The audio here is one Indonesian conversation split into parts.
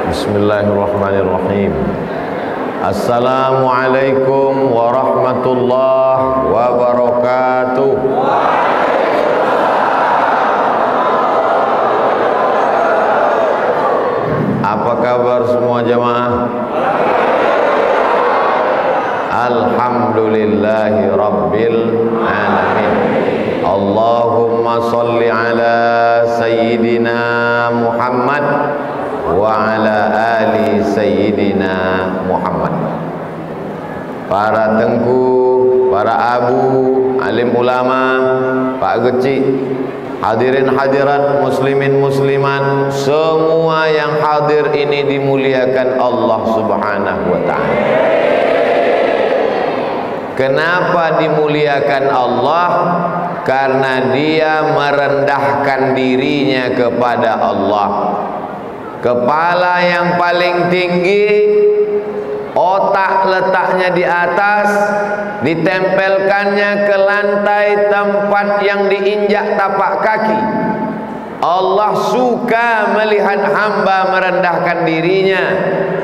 Bismillahirrahmanirrahim. Assalamualaikum warahmatullahi wabarakatuh. Apa kabar semua jamaah? Alhamdulillahi rabbil alamin. Allahumma salli ala sayyidina Muhammad wa ala ali sayyidina Muhammad. Para tengku, para abu, alim ulama, pak kecil, hadirin hadirat, muslimin muslimat, semua yang hadir ini dimuliakan Allah Subhanahu wa ta'ala. Kenapa dimuliakan Allah? Karena dia merendahkan dirinya kepada Allah. Kepala yang paling tinggi, otak letaknya di atas, ditempelkannya ke lantai tempat yang diinjak tapak kaki. Allah suka melihat hamba merendahkan dirinya.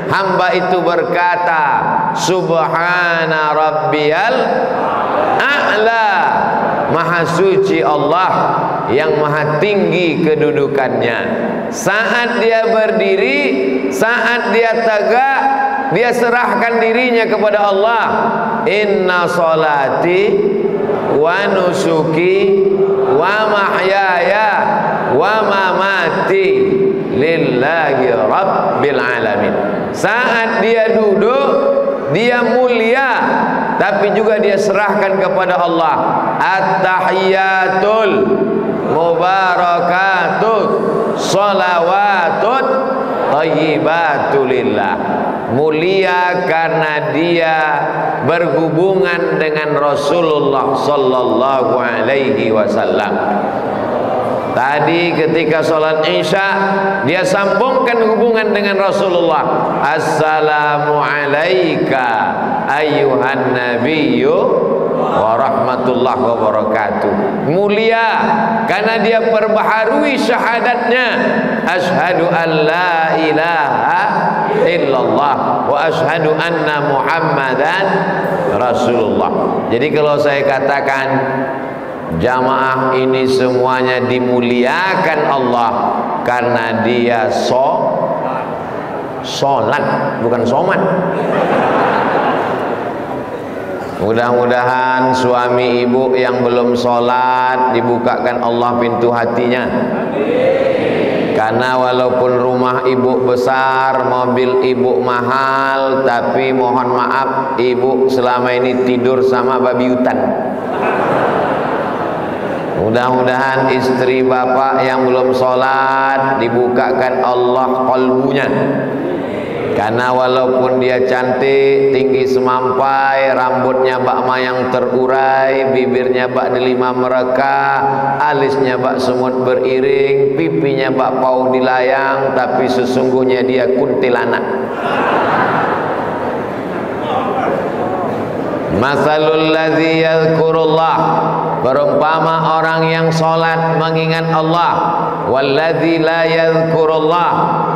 Hamba itu berkata, Subhana Rabbiyal A'la. Maha suci Allah yang maha tinggi kedudukannya. Saat dia berdiri, saat dia tegak, dia serahkan dirinya kepada Allah. Inna salati wa nusuki wa mahyaya wa mamati lillahi rabbil alamin. Saat dia duduk, dia mulia, tapi juga dia serahkan kepada Allah. At-tahiyatul mubarakatut sholawatut thayyibatulillah. Mulia karena dia berhubungan dengan Rasulullah sallallahu alaihi wasallam. Tadi ketika sholat isya, dia sambungkan hubungan dengan Rasulullah. Assalamu alayka ayyuhan nabiyyu wa rahmatullahi wa barakatuh. Mulia karena dia perbaharui syahadatnya. Ashhadu an la ilaha illallah wa ashhadu anna muhammadan rasulullah. Jadi kalau saya katakan jamaah ini semuanya dimuliakan Allah karena dia sholat, bukan somat. Mudah-mudahan suami ibu yang belum sholat dibukakan Allah pintu hatinya. Karena walaupun rumah ibu besar, mobil ibu mahal, tapi mohon maaf ibu selama ini tidur sama babi hutan. Mudah-mudahan istri bapak yang belum sholat dibukakan Allah qalbunya. Karena walaupun dia cantik, tinggi semampai, rambutnya bak mayang terurai, bibirnya bak delima mereka, alisnya bak semut beriring, pipinya bak pauh dilayang, tapi sesungguhnya dia kuntilanak. Masalul ladzi yadhkurullah, perumpama orang yang sholat mengingat Allah, walladzi la yadhkurullah,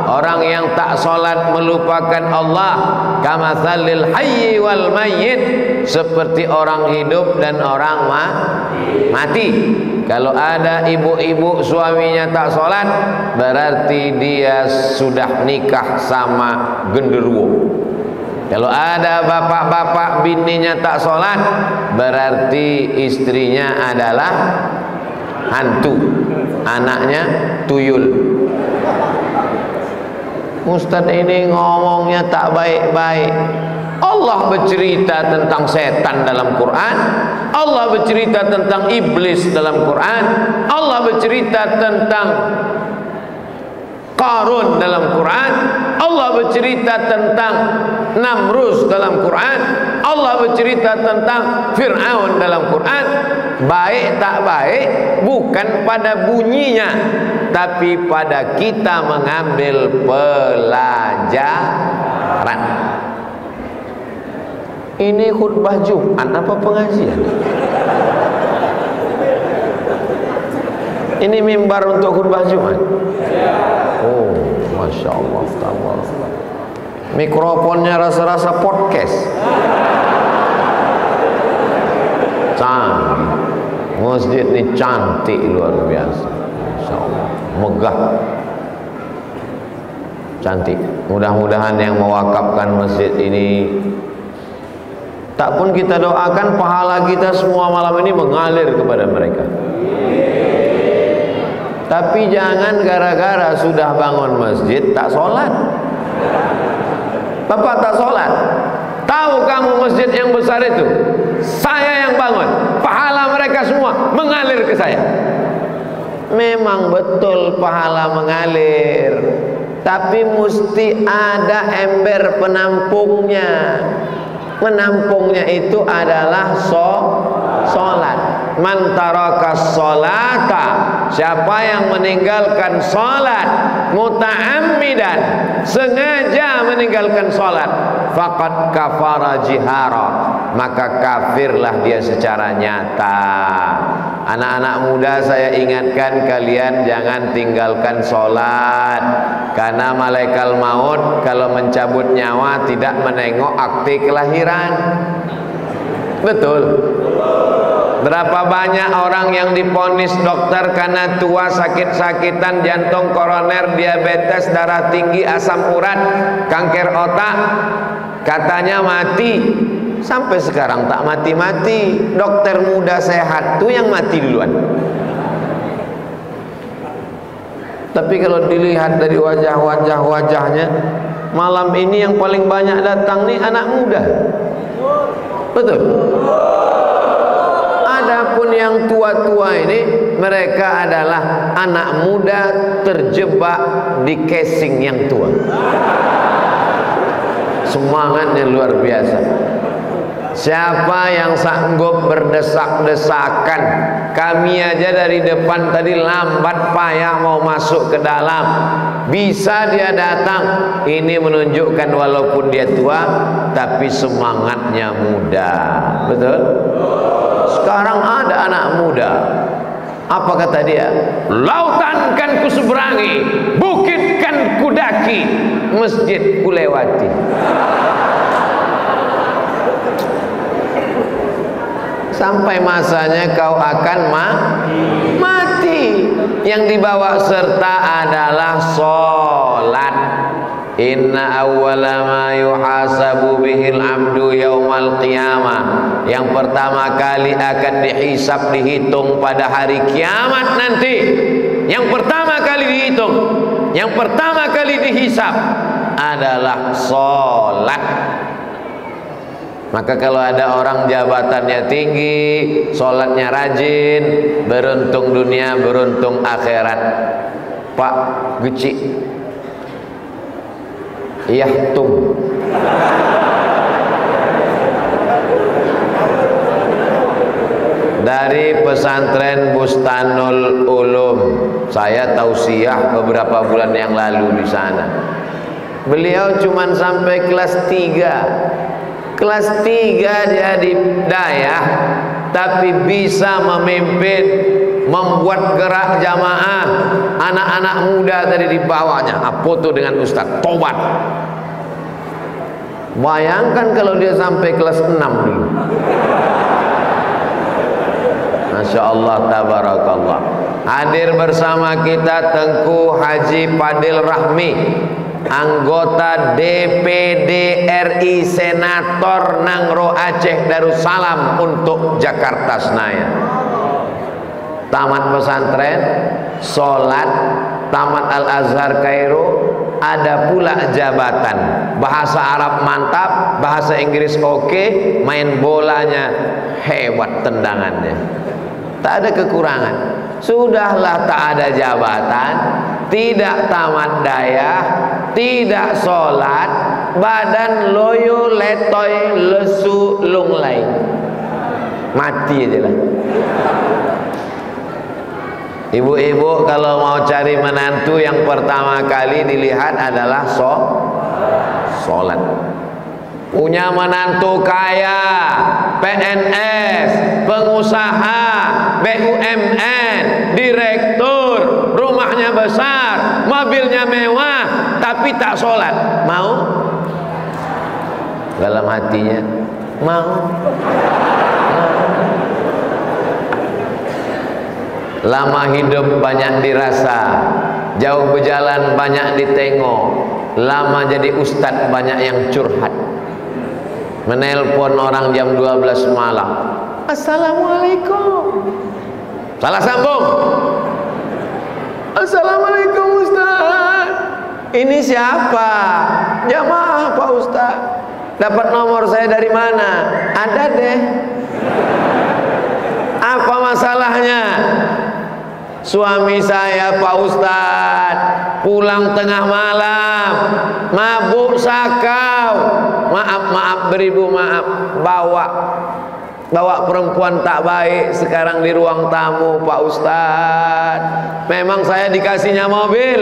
orang yang tak sholat melupakan Allah, kamatsalil hayyi wal mayyit, seperti orang hidup dan orang mati. Kalau ada ibu-ibu suaminya tak sholat, berarti dia sudah nikah sama genderuwo. Kalau ada bapak-bapak bininya tak sholat, berarti istrinya adalah hantu, anaknya tuyul. Ustadz ini ngomongnya tak baik-baik. Allah bercerita tentang setan dalam Quran, Allah bercerita tentang iblis dalam Quran, Allah bercerita tentang Qarun dalam Quran, Allah bercerita tentang Namrus dalam Quran, Allah bercerita tentang Fir'aun dalam Quran. Baik tak baik bukan pada bunyinya, tapi pada kita mengambil pelajaran. Ini khutbah Jumat apa pengajian? Ini mimbar untuk khutbah Jumat. Oh, Masya Allah, mikrofonnya rasa-rasa podcast. Canggih, masjid ini cantik luar biasa, Masya Allah, megah, cantik. Mudah-mudahan yang mewakafkan masjid ini, tak pun kita doakan pahala kita semua malam ini mengalir kepada mereka. Tapi jangan gara-gara sudah bangun masjid tak sholat. Bapak tak sholat, tahu kamu masjid yang besar itu saya yang bangun, pahala mereka semua mengalir ke saya. Memang betul pahala mengalir, tapi mesti ada ember penampungnya. Menampungnya itu adalah sholat. Man tarakas sholata, siapa yang meninggalkan sholat muta'ammidan, sengaja meninggalkan sholat, faqad kafara jihara, maka kafirlah dia secara nyata. Anak-anak muda, saya ingatkan kalian jangan tinggalkan sholat, karena malaikat maut kalau mencabut nyawa tidak menengok akte kelahiran. Betul. Berapa banyak orang yang diponis dokter karena tua, sakit-sakitan, jantung koroner, diabetes, darah tinggi, asam urat, kanker otak, katanya mati. Sampai sekarang tak mati-mati. Dokter muda sehat tuh yang mati duluan. Tapi kalau dilihat dari wajahnya, malam ini yang paling banyak datang nih anak muda. Betul. Adapun yang tua-tua ini, mereka adalah anak muda terjebak di casing yang tua. Semangatnya luar biasa. Siapa yang sanggup berdesak-desakan, kami aja dari depan tadi lambat payah mau masuk ke dalam, bisa dia datang. Ini menunjukkan walaupun dia tua tapi semangatnya muda. Betul? Sekarang ada anak muda, apa kata dia? Lautan kan kuseberangi, bukit kan kudaki, masjid kulewati. Sampai masanya kau akan mati. Yang dibawa serta adalah sholat. Inna awwala ma yuhasabu bihil abdu yaumal qiyamah, yang pertama kali akan dihisab, dihitung pada hari kiamat nanti. Yang pertama kali dihitung, yang pertama kali dihisab adalah sholat. Maka kalau ada orang jabatannya tinggi, sholatnya rajin, beruntung dunia, beruntung akhirat. Pak Geci Yahtum, dari pesantren Bustanul Ulum, saya tausiah beberapa bulan yang lalu di sana. Beliau cuman sampai kelas 3. Kelas 3 dia di dayah, tapi bisa memimpin, membuat gerak jamaah. Anak-anak muda tadi di bawahnya, foto dengan Ustaz, tobat. Bayangkan kalau dia sampai kelas 6 dulu. Masya Allah, tabarakallah. Hadir bersama kita Tengku Haji Padil Rahmi, anggota DPD RI, Senator Nangro Aceh Darussalam untuk Jakarta Senayan. Tamat pesantren, sholat, tamat Al-Azhar Kairo, ada pula jabatan, bahasa Arab mantap, bahasa Inggris oke, main bolanya hebat, tendangannya tak ada kekurangan. Sudahlah tak ada jabatan, tidak tamat dayah, tidak sholat, badan loyo letoy lesu lunglai, mati aja lah. Ibu-ibu kalau mau cari menantu, yang pertama kali dilihat adalah sholat. Punya menantu kaya, PNS, pengusaha, BUMN, direktur, rumahnya besar, mobilnya mewah, tapi tak sholat, mau? Dalam hatinya mau. Lama hidup banyak dirasa, jauh berjalan banyak ditengok, lama jadi ustadz banyak yang curhat. Menelpon orang jam 12 malam, assalamualaikum, salah sambung, assalamualaikum Ustaz, ini siapa? Jamaah Pak Ustaz. Dapat nomor saya dari mana? Ada deh. Apa masalahnya? Suami saya Pak Ustaz pulang tengah malam, mabuk sakau, maaf beribu, maaf, bawa perempuan tak baik sekarang di ruang tamu Pak Ustaz. Memang saya dikasihnya mobil,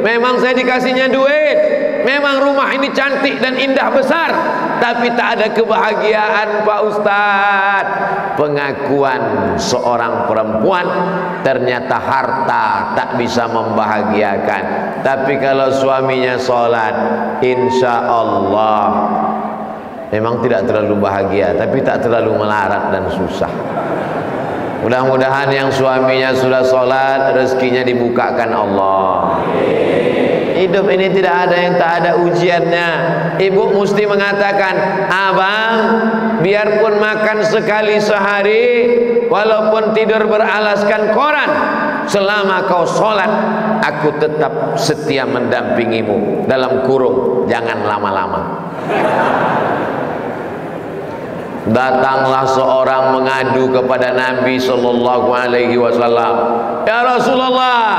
memang saya dikasihnya duit, memang rumah ini cantik dan indah besar, tapi tak ada kebahagiaan Pak Ustaz. Pengakuan seorang perempuan, ternyata harta tak bisa membahagiakan. Tapi kalau suaminya sholat, insya Allah memang tidak terlalu bahagia, tapi tak terlalu melarat dan susah. Mudah-mudahan yang suaminya sudah sholat, rezekinya dibukakan Allah. Hidup ini tidak ada yang tak ada ujiannya. Ibu mesti mengatakan, abang, biarpun makan sekali sehari, walaupun tidur beralaskan koran, selama kau sholat, aku tetap setia mendampingimu. Dalam kurung, jangan lama-lama. Datanglah seorang mengadu kepada Nabi Sallallahu Alaihi Wasallam, ya Rasulullah,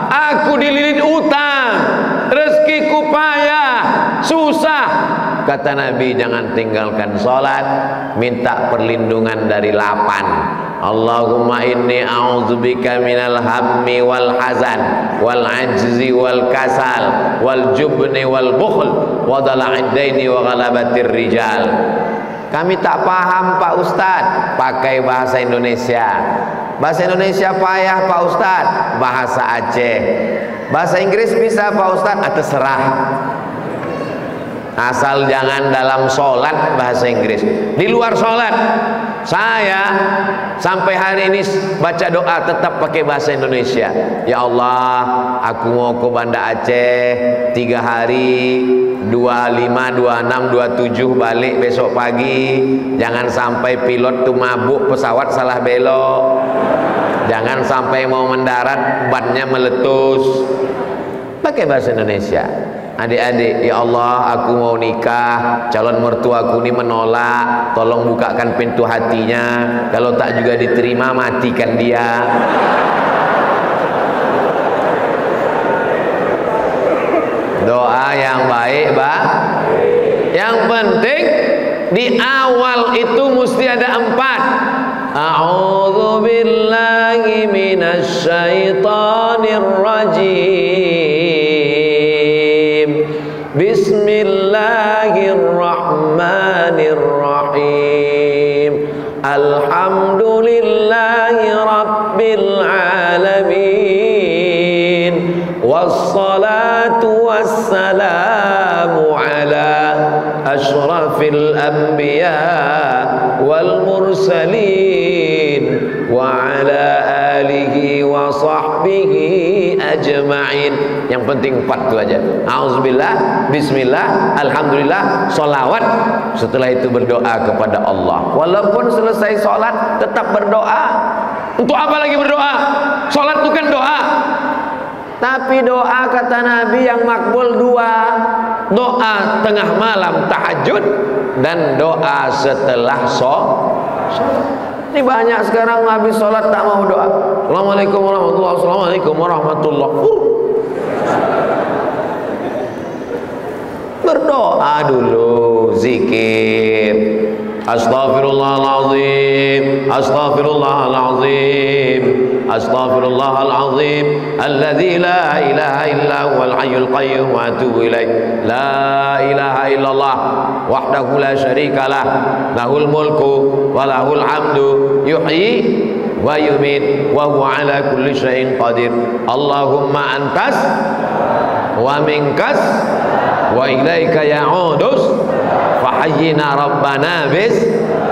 aku dililit utang, rezekiku payah, susah. Kata Nabi, jangan tinggalkan sholat, minta perlindungan dari 8. Allahumma inni a'udzubika minal hammi wal hazan wal ajzi wal kasal wal jubni wal bukhl wa dala'id daini wa ghalabatir rijal. Kami tak paham Pak Ustadz, pakai bahasa Indonesia. Bahasa Indonesia payah Pak Ustadz, bahasa Aceh. Bahasa Inggris bisa Pak Ustadz, terserah. Asal jangan dalam sholat bahasa Inggris. Di luar sholat, saya sampai hari ini baca doa tetap pakai bahasa Indonesia. Ya Allah, aku mau ke Banda Aceh 3 hari, 25, 26, 27 balik besok pagi. Jangan sampai pilot tuh mabuk pesawat salah belok. Jangan sampai mau mendarat bannya meletus. Pakai bahasa Indonesia. Adik-adik, ya Allah, aku mau nikah, calon mertuaku ini menolak, tolong bukakan pintu hatinya. Kalau tak juga diterima, matikan dia. Doa yang baik, Pak. Yang penting di awal itu mesti ada 4. A'udzu billahi minasy syaithanir rajim. Bismillahirrahmanirrahim. Alhamdulillahi rabbil alamin. Wassalatu wassalamu ala ashrafil anbiya wal mursalin wa ala alihi wa sahbihi ajma'in. Yang penting 4 itu aja. Auzubillah, bismillah, alhamdulillah, sholawat. Setelah itu berdoa kepada Allah. Walaupun selesai sholat tetap berdoa. Untuk apa lagi berdoa? Sholat itu kan doa. Tapi doa kata Nabi yang makbul 2. Doa tengah malam tahajud dan doa setelah sholat. Ini banyak sekarang habis sholat tak mau doa. Assalamualaikum warahmatullahi wabarakatuh. Assalamualaikum warahmatullahi wabarakatuh. Berdoa dulu, zikir. Astaghfirullahalazim, astaghfirullahalazim, astaghfirullahalazim, alladzi la ilaha illa huwal hayyul qayyum wa atubu ilaih. La ilaha illallah wahdahu la syarikalah, lahul mulku wa lahul hamdu, yuhyi wa yumit wa huwa ala kulli syai'in qadir. Allahumma antas wa minkas wa ilaika ya'udus fahayyina rabbana bis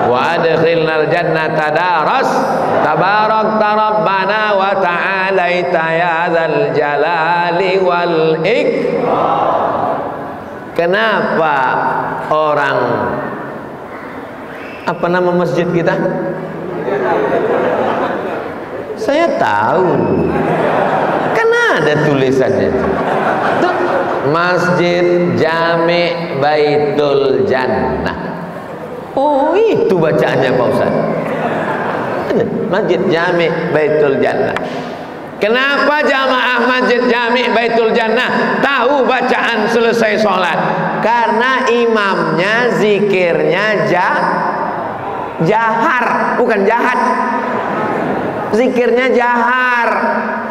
wa adkhilnal jannata daras tabarakta rabbana wa ta'alaita ya dzal jalali wal ikram. Kenapa orang, apa nama masjid kita? Saya tahu, kan ada tulisannya tuh, Masjid Jami Baitul Jannah. Oh, itu bacaannya Pak Ustaz. Masjid Jami Baitul Jannah. Kenapa jamaah Masjid Jami Baitul Jannah tahu bacaan selesai sholat? Karena imamnya zikirnya jahar, bukan jahat. Zikirnya jahar.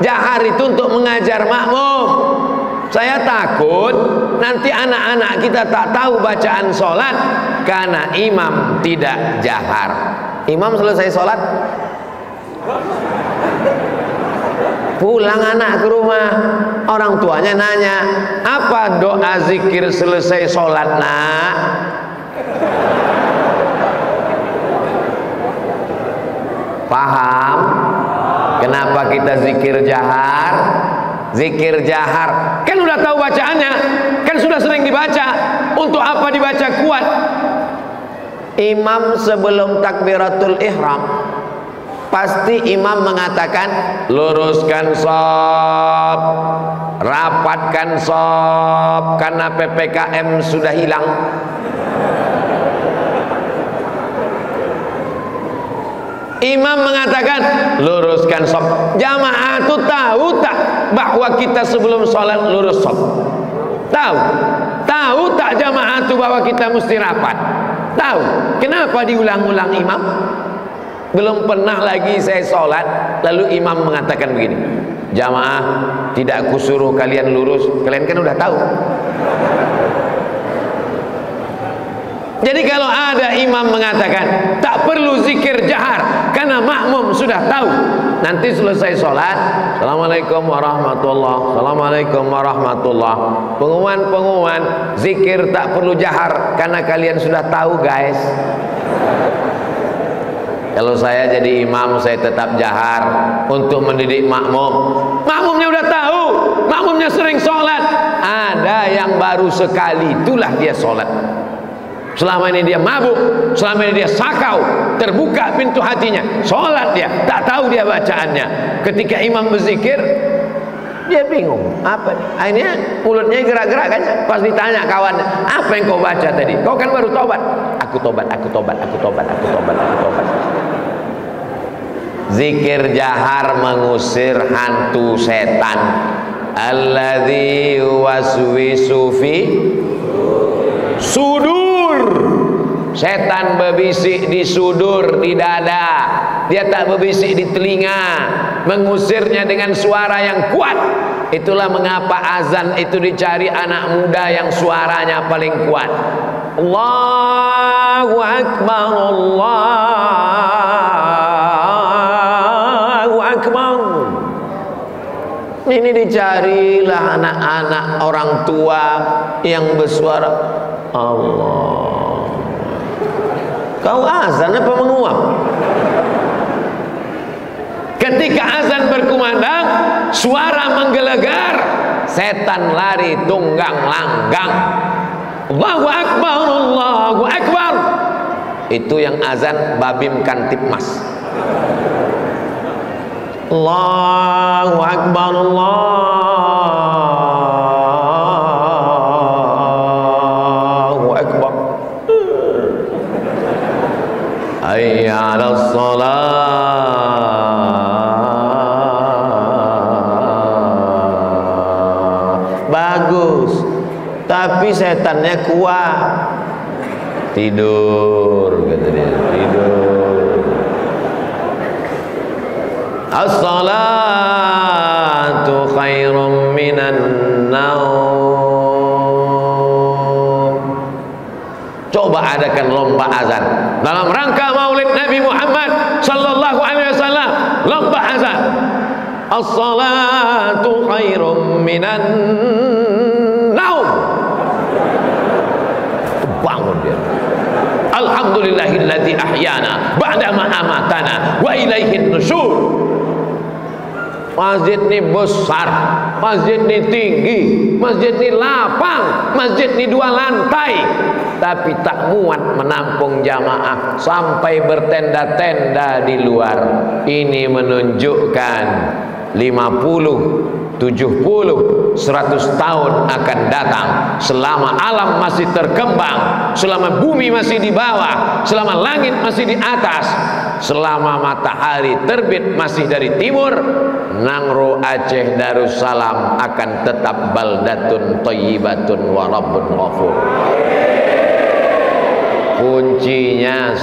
Jahar itu untuk mengajar makmum. Saya takut nanti anak-anak kita tak tahu bacaan sholat karena imam tidak jahar. Imam selesai sholat, pulang anak ke rumah, orang tuanya nanya, apa doa zikir selesai sholat nak? Paham? Kenapa kita zikir jahar? Zikir jahar kan udah tahu bacaannya, kan sudah sering dibaca. Untuk apa dibaca kuat? Imam sebelum takbiratul ihram pasti imam mengatakan luruskan shaf, rapatkan shaf, karena PPKM sudah hilang. Imam mengatakan luruskan shaf. Jamaah itu tahu tak bahwa kita sebelum sholat lurus shaf? Tahu? Tahu tak jamaah itu bahwa kita mesti rapat? Tahu? Kenapa diulang-ulang imam? Belum pernah lagi saya sholat lalu imam mengatakan begini, jamaah tidak aku suruh kalian lurus, kalian kan udah tahu. Jadi kalau ada imam mengatakan tak perlu zikir jahar karena makmum sudah tahu, nanti selesai sholat, assalamualaikum warahmatullah, assalamualaikum warahmatullah, pengumuman zikir tak perlu jahar karena kalian sudah tahu guys. Kalau saya jadi imam, saya tetap jahar untuk mendidik makmum. Makmumnya udah tahu, makmumnya sering sholat. Ada yang baru sekali, itulah dia sholat. Selama ini dia mabuk, selama ini dia sakau, terbuka pintu hatinya, sholat dia, tak tahu dia bacaannya. Ketika imam berzikir, dia bingung, apa nih? Akhirnya mulutnya gerak-gerak kan. Pas ditanya kawan, apa yang kau baca tadi? Kau kan baru tobat. Aku tobat, aku tobat, aku tobat, aku tobat, aku tobat. Zikir jahar mengusir hantu setan. Alladzi waswisu fi sudur. Setan berbisik di sudur, di dada. Dia tak berbisik di telinga. Mengusirnya dengan suara yang kuat. Itulah mengapa azan itu dicari anak muda yang suaranya paling kuat. Allahu Akbar, Allahu Akbar. Ini dicarilah anak-anak orang tua yang bersuara Allah. Kau azan apa menguap? Ketika azan berkumandang, suara menggelegar, setan lari tunggang langgang. Allahu Akbar, Allahu Akbar. Itu yang azan Babim Kantipmas. Allahu Akbar, Allahu Akbar. Hayya 'alas shalah. Bagus, tapi setannya kuat. Tidur, kata dia, tidur. As-salatu khairum minan naum. Coba adakan lomba azan dalam rangka Maulid Nabi Muhammad sallallahu alaihi wasallam. Lomba azan. As-salatu khairum minan alhamdulillahilladzi ahyana ba'da ma amatana wa ilaihin nusyur. Masjid ini besar, masjid ini tinggi, masjid ini lapang, masjid ini 2 lantai, tapi tak muat menampung jamaah sampai bertenda-tenda di luar. Ini menunjukkan 50, 70, 100 tahun akan datang, selama alam masih terkembang, selama bumi masih di bawah, selama langit masih di atas, selama matahari terbit masih dari timur, Nangro Aceh Darussalam akan tetap baldatun thayyibatun wa rabbun ghafur. Kuncinya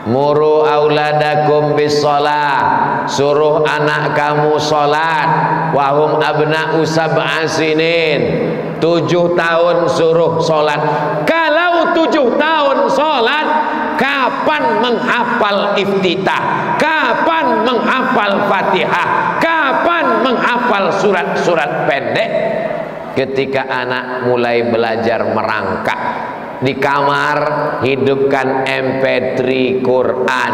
muru auladakum bis shalah, suruh anak kamu salat, wahum abna'u sab'a sinin, 7 tahun suruh salat. Kalau 7 tahun salat, kapan menghafal iftitah? Kapan menghafal Fatihah? Kapan menghafal surat-surat pendek? Ketika anak mulai belajar merangkak. Di kamar hidupkan MP3 Quran,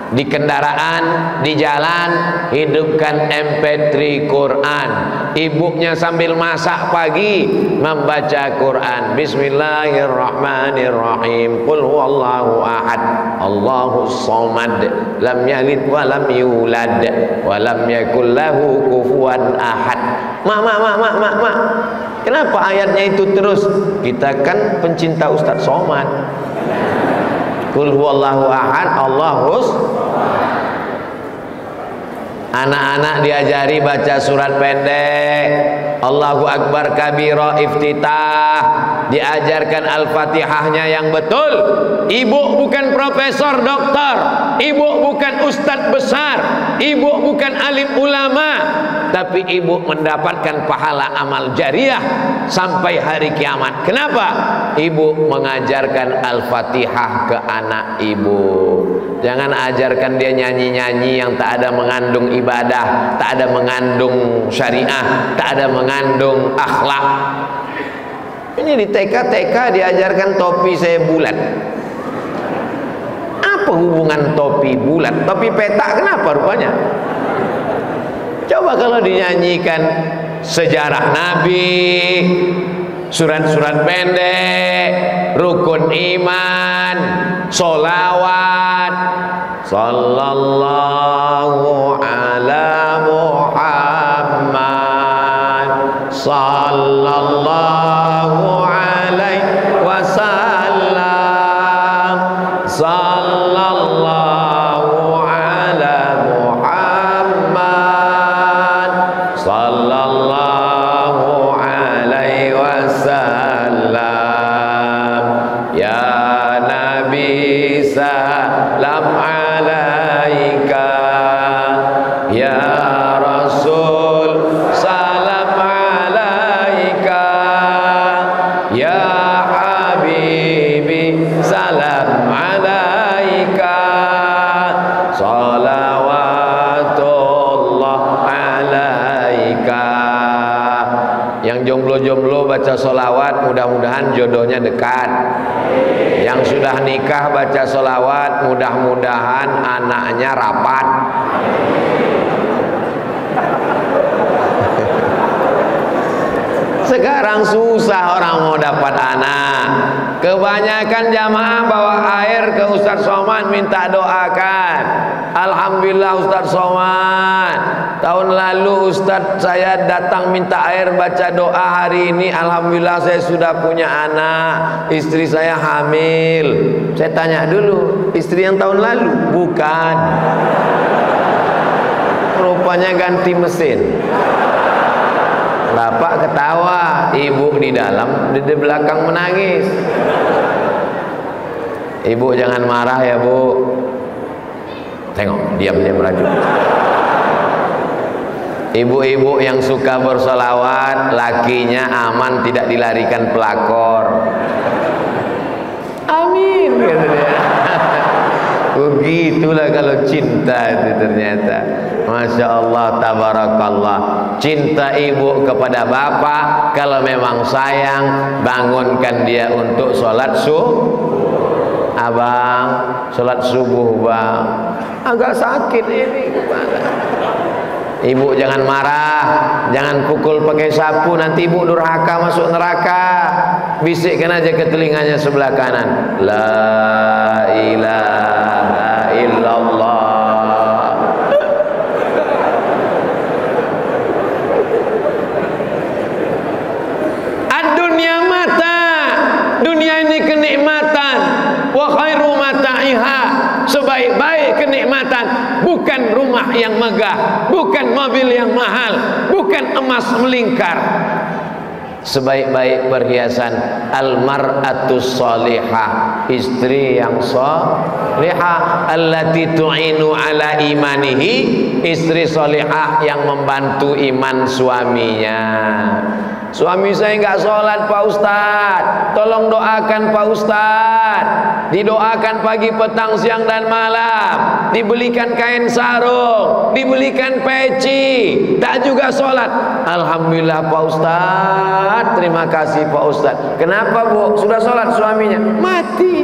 di kendaraan, di jalan hidupkan MP3 Quran. Ibunya sambil masak pagi membaca Quran. Bismillahirrahmanirrahim. Qul huwallahu ahad, Allahus samad, lam yalid wa lam yulad wa lam yakul lahu kufuwan ahad. Mak, kenapa ayatnya itu terus? Kita kan pencinta Ustadz Somad. Qul huwallahu ahad, Allahus. Anak-anak diajari baca surat pendek, Allahu Akbar kabira iftitah, diajarkan Al-Fatihahnya yang betul. Ibu bukan profesor doktor, ibu bukan ustadz besar, ibu bukan alim ulama, tapi ibu mendapatkan pahala amal jariah sampai hari kiamat. Kenapa? Ibu mengajarkan Al-Fatihah ke anak ibu. Jangan ajarkan dia nyanyi-nyanyi yang tak ada mengandung ibadah, tak ada mengandung syariah, tak ada mengandung akhlak. Ini di TK diajarkan topi saya bulat. Apa hubungan topi bulat? Topi petak kenapa rupanya? Coba kalau dinyanyikan sejarah Nabi, surat-surat pendek, rukun iman, solawat, sallallahu ala Muhammad, sallallahu alaihi wasallam, sallallahu ala Muhammad, sallallahu alaihi wasallam. Ya Nabi salam alaika, ya Rasul salam alaika, ya Habibi salam alaika, salawatullah alaika. Yang jomblo-jomblo baca solawat, mudah-mudahan jodohnya dekat. Yang sudah nikah baca solawat, mudah-mudahan anaknya rapat. Sekarang susah orang mau dapat anak. Kebanyakan jamaah bawa air ke Ustadz Somad minta doakan. Alhamdulillah Ustadz Somad, tahun lalu Ustadz saya datang minta air baca doa, hari ini alhamdulillah saya sudah punya anak, istri saya hamil. Saya tanya dulu, istri yang tahun lalu? Bukan, rupanya ganti mesin. Bapak ketawa, ibu di dalam, di belakang menangis. Ibu jangan marah ya bu. Tengok, diam-diam merajuk. Ibu-ibu yang suka bersolawat, lakinya aman, tidak dilarikan pelakor. Amin. begitulah kalau cinta itu ternyata. Masya Allah, tabarakallah. Cinta ibu kepada bapak, kalau memang sayang, bangunkan dia untuk sholat subuh. Abang, sholat subuh bang, agak sakit ini. Ibu jangan marah, jangan pukul pakai sapu, nanti ibu durhaka masuk neraka. Bisikkan aja ke telinganya sebelah kanan, la ilaha illallah. Ad-dunya mata, dunia ini kenikmatan. Wa khairu mata'iha, sebaik-baik kenikmatan bukan rumah yang megah, bukan mobil yang mahal, bukan emas melingkar. Sebaik-baik perhiasan al-mar'atus salihah, istri yang salihah, allati tu'inu ala imanihi, istri salihah yang membantu iman suaminya. Suami saya enggak sholat Pak Ustadz, tolong doakan Pak Ustadz. Didoakan pagi, petang, siang dan malam, dibelikan kain sarung, dibelikan peci, tak juga sholat. Alhamdulillah Pak Ustadz, terima kasih Pak Ustadz. Kenapa Bu? Sudah sholat suaminya? Mati.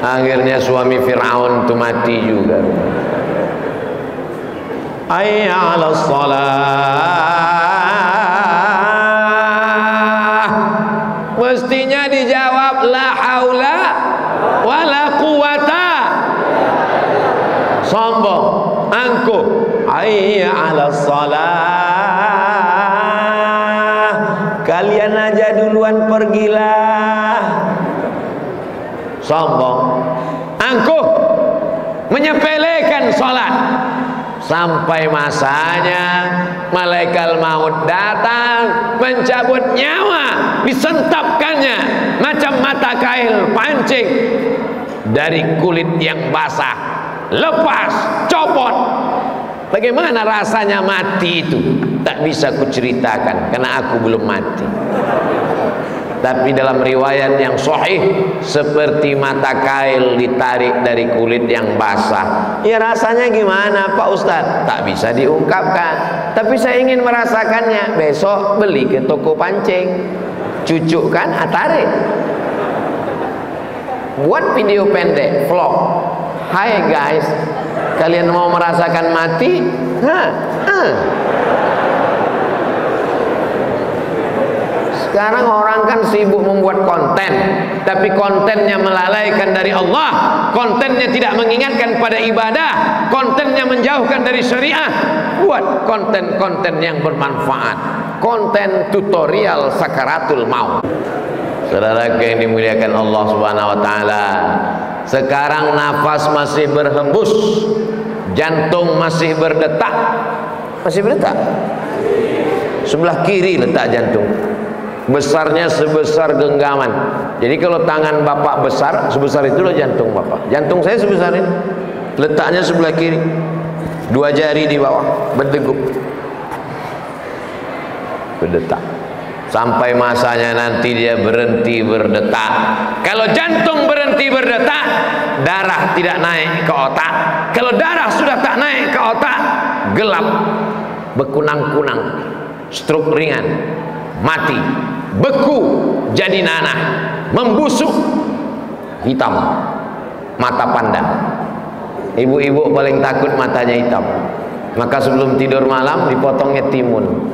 Akhirnya suami Fir'aun itu mati juga. Hayya 'alas shalah, mestinya dijawab la haula wala quwata. Sombong, angkuh. Hayya 'alas shalah, kalian aja duluan pergilah. Sombong, angkuh, menyepelekan sholat. Sampai masanya malaikat maut datang mencabut nyawa, disentapkannya macam mata kail pancing dari kulit yang basah, lepas, copot. Bagaimana rasanya mati itu? Tak bisa kuceritakan karena aku belum mati. Tapi dalam riwayat yang sahih, seperti mata kail ditarik dari kulit yang basah. Ya rasanya gimana Pak Ustadz? Tak bisa diungkapkan. Tapi saya ingin merasakannya. Besok beli ke toko pancing, cucukkan, tarik. Buat video pendek, vlog. Hai guys, kalian mau merasakan mati? Sekarang orang kan sibuk membuat konten, tapi kontennya melalaikan dari Allah, kontennya tidak mengingatkan pada ibadah, kontennya menjauhkan dari syariah. Buat konten-konten yang bermanfaat, konten tutorial sakaratul maut. Saudara yang dimuliakan Allah Subhanahu wa taala, sekarang nafas masih berhembus, jantung masih berdetak. Masih berdetak? Sebelah kiri letak jantung. Besarnya sebesar genggaman. Jadi kalau tangan bapak besar, sebesar itulah jantung bapak. Jantung saya sebesar ini, letaknya sebelah kiri, 2 jari di bawah, berdegup, berdetak. Sampai masanya nanti dia berhenti berdetak. Kalau jantung berhenti berdetak, darah tidak naik ke otak. Kalau darah sudah tak naik ke otak, gelap, berkunang-kunang, stroke ringan, mati, beku, jadi nanah, membusuk, hitam, mata panda. Ibu-ibu paling takut matanya hitam, maka sebelum tidur malam dipotongnya timun.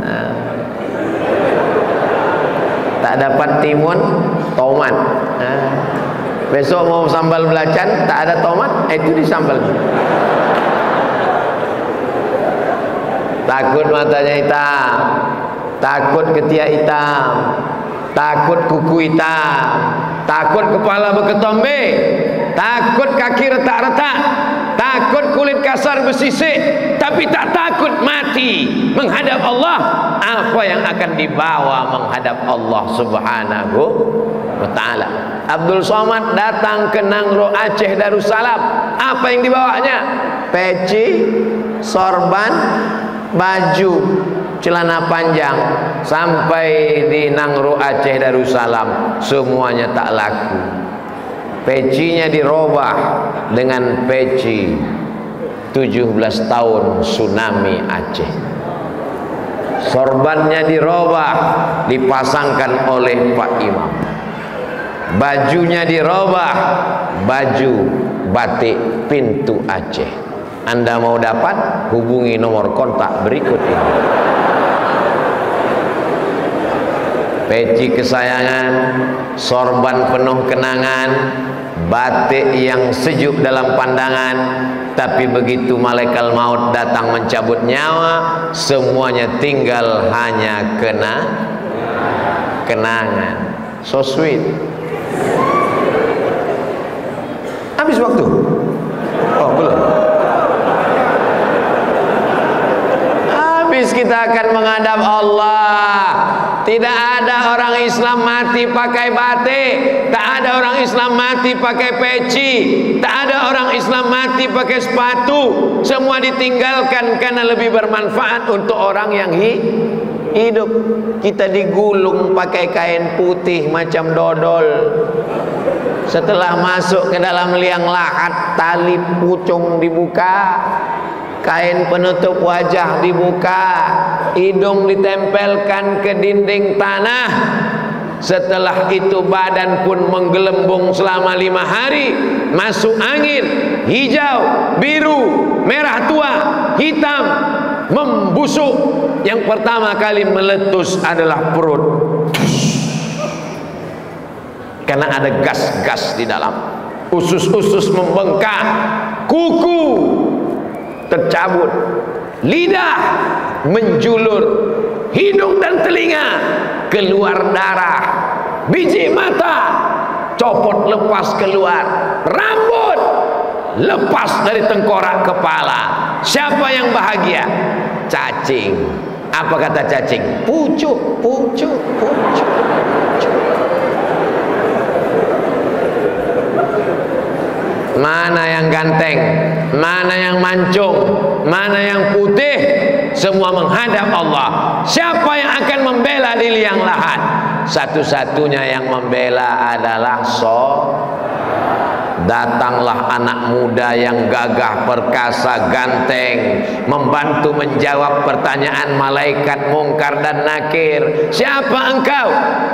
Tak dapat timun, tomat. Besok mau sambal belacan, tak ada tomat, itu disambal. Takut matanya hitam, takut ketiak hitam, takut kuku hitam, takut kepala berketombe, takut kaki retak-retak, takut kulit kasar bersisik, tapi tak takut mati menghadap Allah. Apa yang akan dibawa menghadap Allah Subhanahu wa ta'ala? Abdul Somad datang ke Nangro Aceh Darussalam. Apa yang dibawanya? Peci, sorban, baju, celana panjang. Sampai di Nangro Aceh Darussalam semuanya tak laku. pecinya dirobah dengan peci 17 tahun tsunami Aceh. Sorbannya dirobah, dipasangkan oleh Pak Imam. Bajunya dirobah, baju batik pintu Aceh. Anda mau dapat, hubungi nomor kontak berikut ini. Peci kesayangan, sorban penuh kenangan, batik yang sejuk dalam pandangan, tapi begitu malaikat maut datang mencabut nyawa, semuanya tinggal hanya kenangan. So sweet. Habis waktu? Oh, belum. Habis, kita akan menghadap Allah. Tidak ada orang Islam mati pakai batik, tak ada orang Islam mati pakai peci, tak ada orang Islam mati pakai sepatu. Semua ditinggalkan karena lebih bermanfaat untuk orang yang hidup. Kita digulung pakai kain putih macam dodol. Setelah masuk ke dalam liang lahat, tali pucung dibuka, kain penutup wajah dibuka, hidung ditempelkan ke dinding tanah. Setelah itu badan pun menggelembung selama 5 hari. Masuk angin, hijau, biru, merah tua, hitam, membusuk. Yang pertama kali meletus adalah perut, karena ada gas-gas di dalam. Usus-usus membengkak, kuku tercabut, lidah menjulur, hidung dan telinga keluar darah, biji mata copot lepas keluar, rambut lepas dari tengkorak kepala. Siapa yang bahagia? Cacing. Apa kata cacing? Pucuk, pucuk, pucuk, pucuk. Mana yang ganteng, mana yang mancung, mana yang putih, semua menghadap Allah. Siapa yang akan membela di liang lahat? Satu-satunya yang membela adalah Datanglah anak muda yang gagah, perkasa, ganteng, membantu menjawab pertanyaan malaikat Mungkar dan Nakir. Siapa engkau?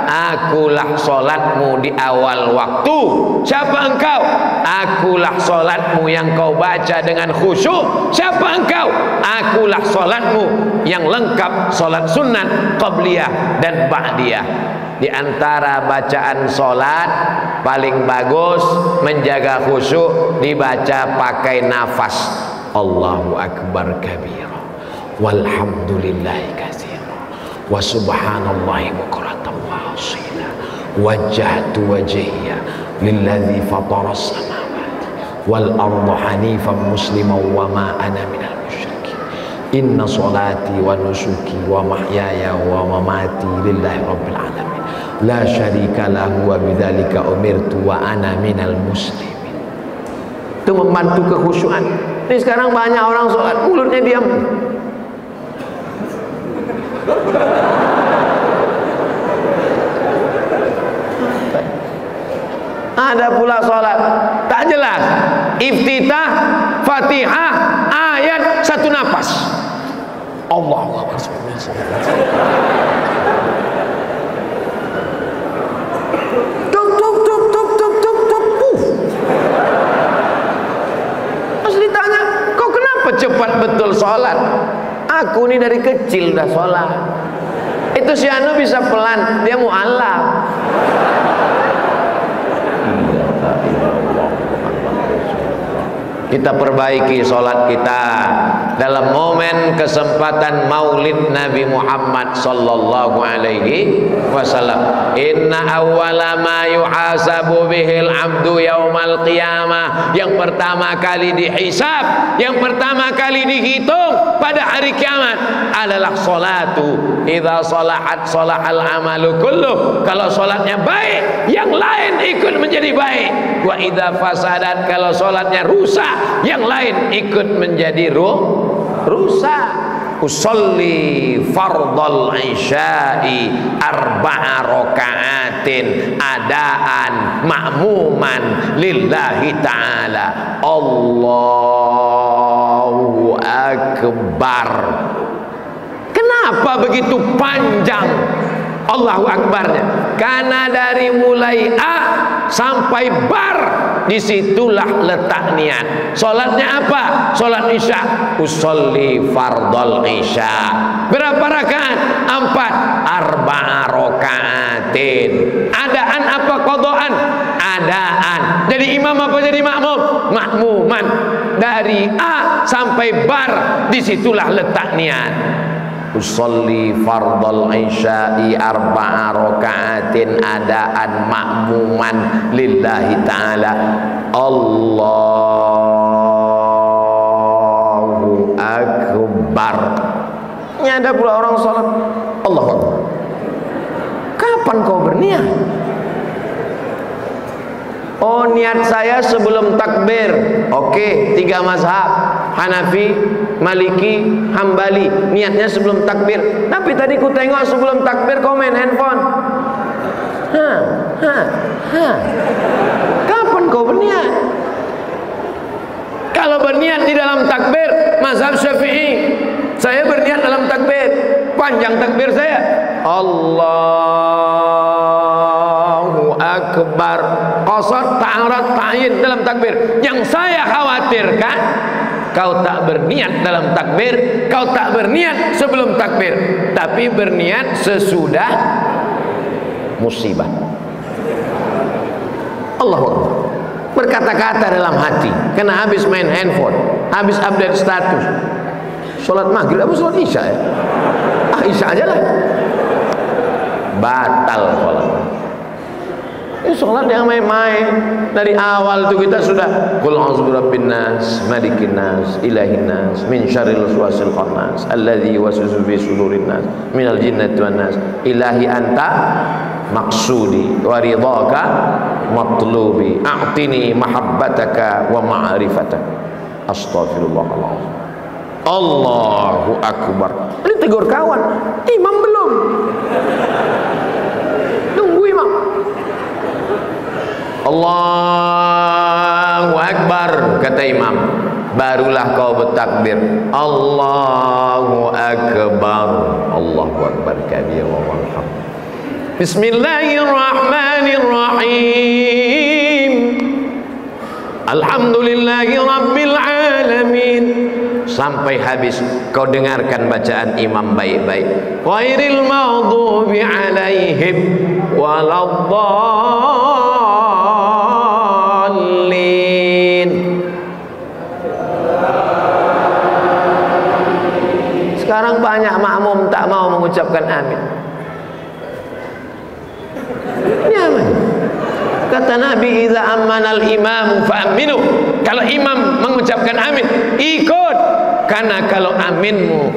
Akulah solatmu di awal waktu. Siapa engkau? Akulah solatmu yang kau baca dengan khusyuk. Siapa engkau? Akulah solatmu yang lengkap, solat sunat, qabliyah dan ba'diyah. Di antara bacaan solat paling bagus menjaga khusyuk dibaca pakai nafas. Allahu akbar kabira, walhamdulillahi katsira, wa subhanallahi bukratan wa asila, wajjahtu wajhiya lilladzi fataras samawati wal arda hanifan musliman wa ma ana minal musyrikin. Inna salati wa nusuki wa mahyaya wa mamati lillahi rabbil alamin, la syarika lahu wa bidzalika umirtu wa ana minal muslimin. Itu membantu kekhusyuan. Ini sekarang banyak orang sholat mulutnya diam. Ada pula sholat tak jelas, iftitah, fatihah, ayat satu nafas. Allahu akbar. Terus ditanya, kau kenapa cepat betul sholat? Aku ini dari kecil dah sholat. Itu si Anu bisa pelan, dia mu'allaf. Kita perbaiki sholat kita dalam momen kesempatan maulid Nabi Muhammad sallallahu alaihi wasallam. Inna awwala ma yuhasabu bihil abdu yaumal qiyamah. Yang pertama kali dihisab, yang pertama kali dihitung pada hari kiamat adalah sholatu. Idza salahat salahal amalu kulluh. Kalau sholatnya baik, yang lain ikut menjadi baik. Wa idza fasadat, kalau sholatnya rusak, yang lain ikut menjadi rusak. usolli fardal isya'i arba'a raka'atin adaan ma'muman lillahi ta'ala. Allahu akbar. Kenapa begitu panjang Allahu akbarnya? Karena dari mulai A sampai bar, disitulah letak niat. Sholatnya apa? Sholat isya. Usolli fardal isya. Berapa rakaat? 4. Arba'a rakaatin. Adaan apa qadaan? Adaan. Jadi imam apa jadi makmum? Makmuman. Dari A sampai bar, disitulah letak niat. Usolli fardal isya'i arba'a raka'atin adaan ma'muman lillahi ta'ala. Allahu akbar. Ini ada pula orang salat Allahu akbar. Kapan kau berniat? Oh, niat saya sebelum takbir. Oke, 3 mazhab, Hanafi, Maliki, Hambali, niatnya sebelum takbir. Tapi tadi ku tengok sebelum takbir kau main handphone. Kapan kau berniat? Kalau berniat di dalam takbir, mazhab Syafi'i, saya berniat dalam takbir. Panjang takbir saya, Allahu akbar. Qasad, ta'arad, ta'yin dalam takbir. Yang saya khawatirkan, kau tak berniat dalam takbir, kau tak berniat sebelum takbir, tapi berniat sesudah musibah. Allahu akbar. Berkata-kata dalam hati, karena habis main handphone, habis update status. Sholat maghrib apa sholat isya ya? Isya aja lah. Batal sholat. Ini sholat yang main-main. Dari awal itu kita sudah qul a'udzu birabbin nas, malikin nas, ilahin nas, min syarril waswasil khannas, alladzi yuwaswisu fi sudurin nas, minal jinnati wan nas. Ilahi anta maksudi wa ridhaka matlubi, a'tini mahabbataka wa ma'rifataka. Astaghfirullahaladzim. Allahu akbar. Ini tegur kawan, imam belum. Tunggu imam. Allahu akbar, kata imam, barulah kau bertakbir. Allahu akbar. Allahu akbar kabira walhamd. Bismillahirrahmanirrahim. Alhamdulillahi rabbil alamin. Sampai habis kau dengarkan bacaan imam baik-baik. Ghairil maghdubi alaihim waladdallin. Sekarang banyak makmum tak mau mengucapkan amin. Ini amin. Kata Nabi, idza ammanal imamu fa'aminu. Kalau imam mengucapkan amin, ikut. Karena kalau aminmu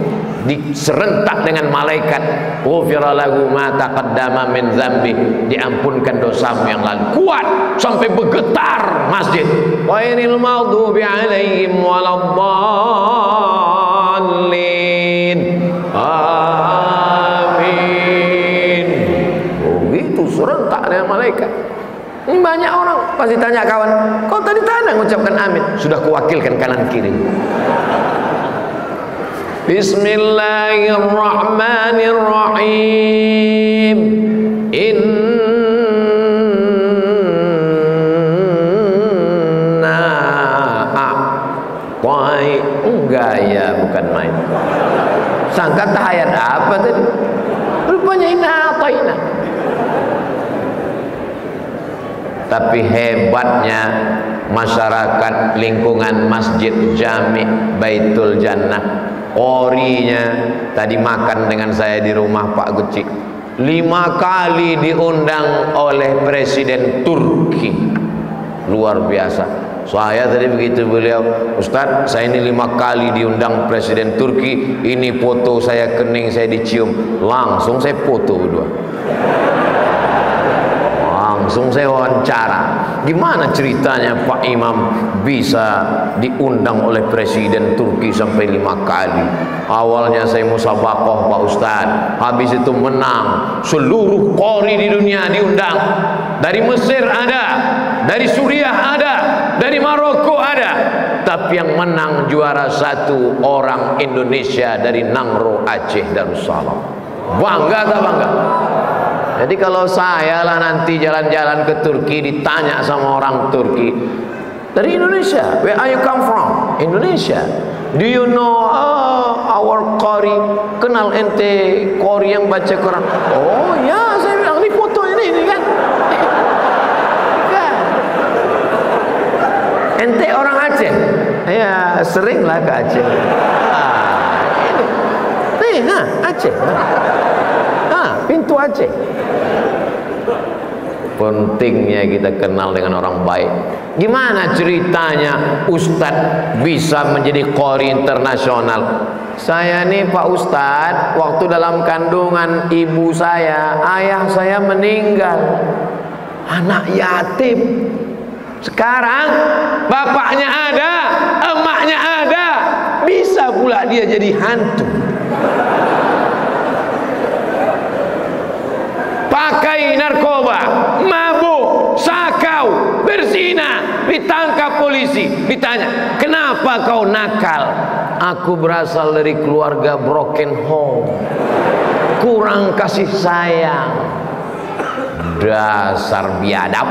diserentak dengan malaikat, ghufira lahu ma taqaddama min dzambi, diampunkan dosamu yang lalu. Kuat sampai bergetar masjid. Ghairil maghdubi alaihim waladdallin. Amin. Oh gitu, serentak dengan malaikat. Ini banyak orang pasti tanya kawan, kau tadi tak mengucapkan amin? Sudah kuwakilkan kanan kiri. Bismillahirrahmanirrahim. Inna a'tai. Enggak ya, bukan main. Sangka tahayat apa tadi? Rupanya inna a'taina. Tapi hebatnya masyarakat lingkungan Masjid Jami Baitul Jannah, qorinya tadi makan dengan saya di rumah Pak Gucik, 5 kali diundang oleh Presiden Turki. Luar biasa. Saya tadi begitu beliau, Ustadz saya ini 5 kali diundang Presiden Turki, ini foto saya kening, saya dicium, langsung saya foto berdua. langsung saya wawancara, gimana ceritanya Pak Imam bisa diundang oleh Presiden Turki sampai 5 kali. Awalnya saya musabaqah Pak Ustadz, habis itu menang, seluruh qori di dunia diundang. Dari Mesir ada, dari Suriah ada, dari Maroko ada, tapi yang menang juara 1 orang Indonesia dari Nangro, Aceh, Darussalam. Bangga tak bangga? Jadi kalau saya lah nanti jalan-jalan ke Turki ditanya sama orang Turki, dari Indonesia, where are you come from? Indonesia. Do you know our qari? Kenal ente qari yang baca Quran? Oh ya, saya bilang di foto ini kan. Ente orang Aceh? Ya seringlah ke Aceh. Aceh. Pintu Aceh. Pentingnya kita kenal dengan orang baik. Gimana ceritanya Ustadz bisa menjadi qori internasional? Saya nih Pak Ustadz, waktu dalam kandungan ibu saya, ayah saya meninggal, anak yatim. Sekarang bapaknya ada, emaknya ada, bisa pula dia jadi hantu. Pakai narkoba, mabuk, sakau, berzina, ditangkap polisi, ditanya, kenapa kau nakal? Aku berasal dari keluarga broken home, kurang kasih sayang. Dasar biadab.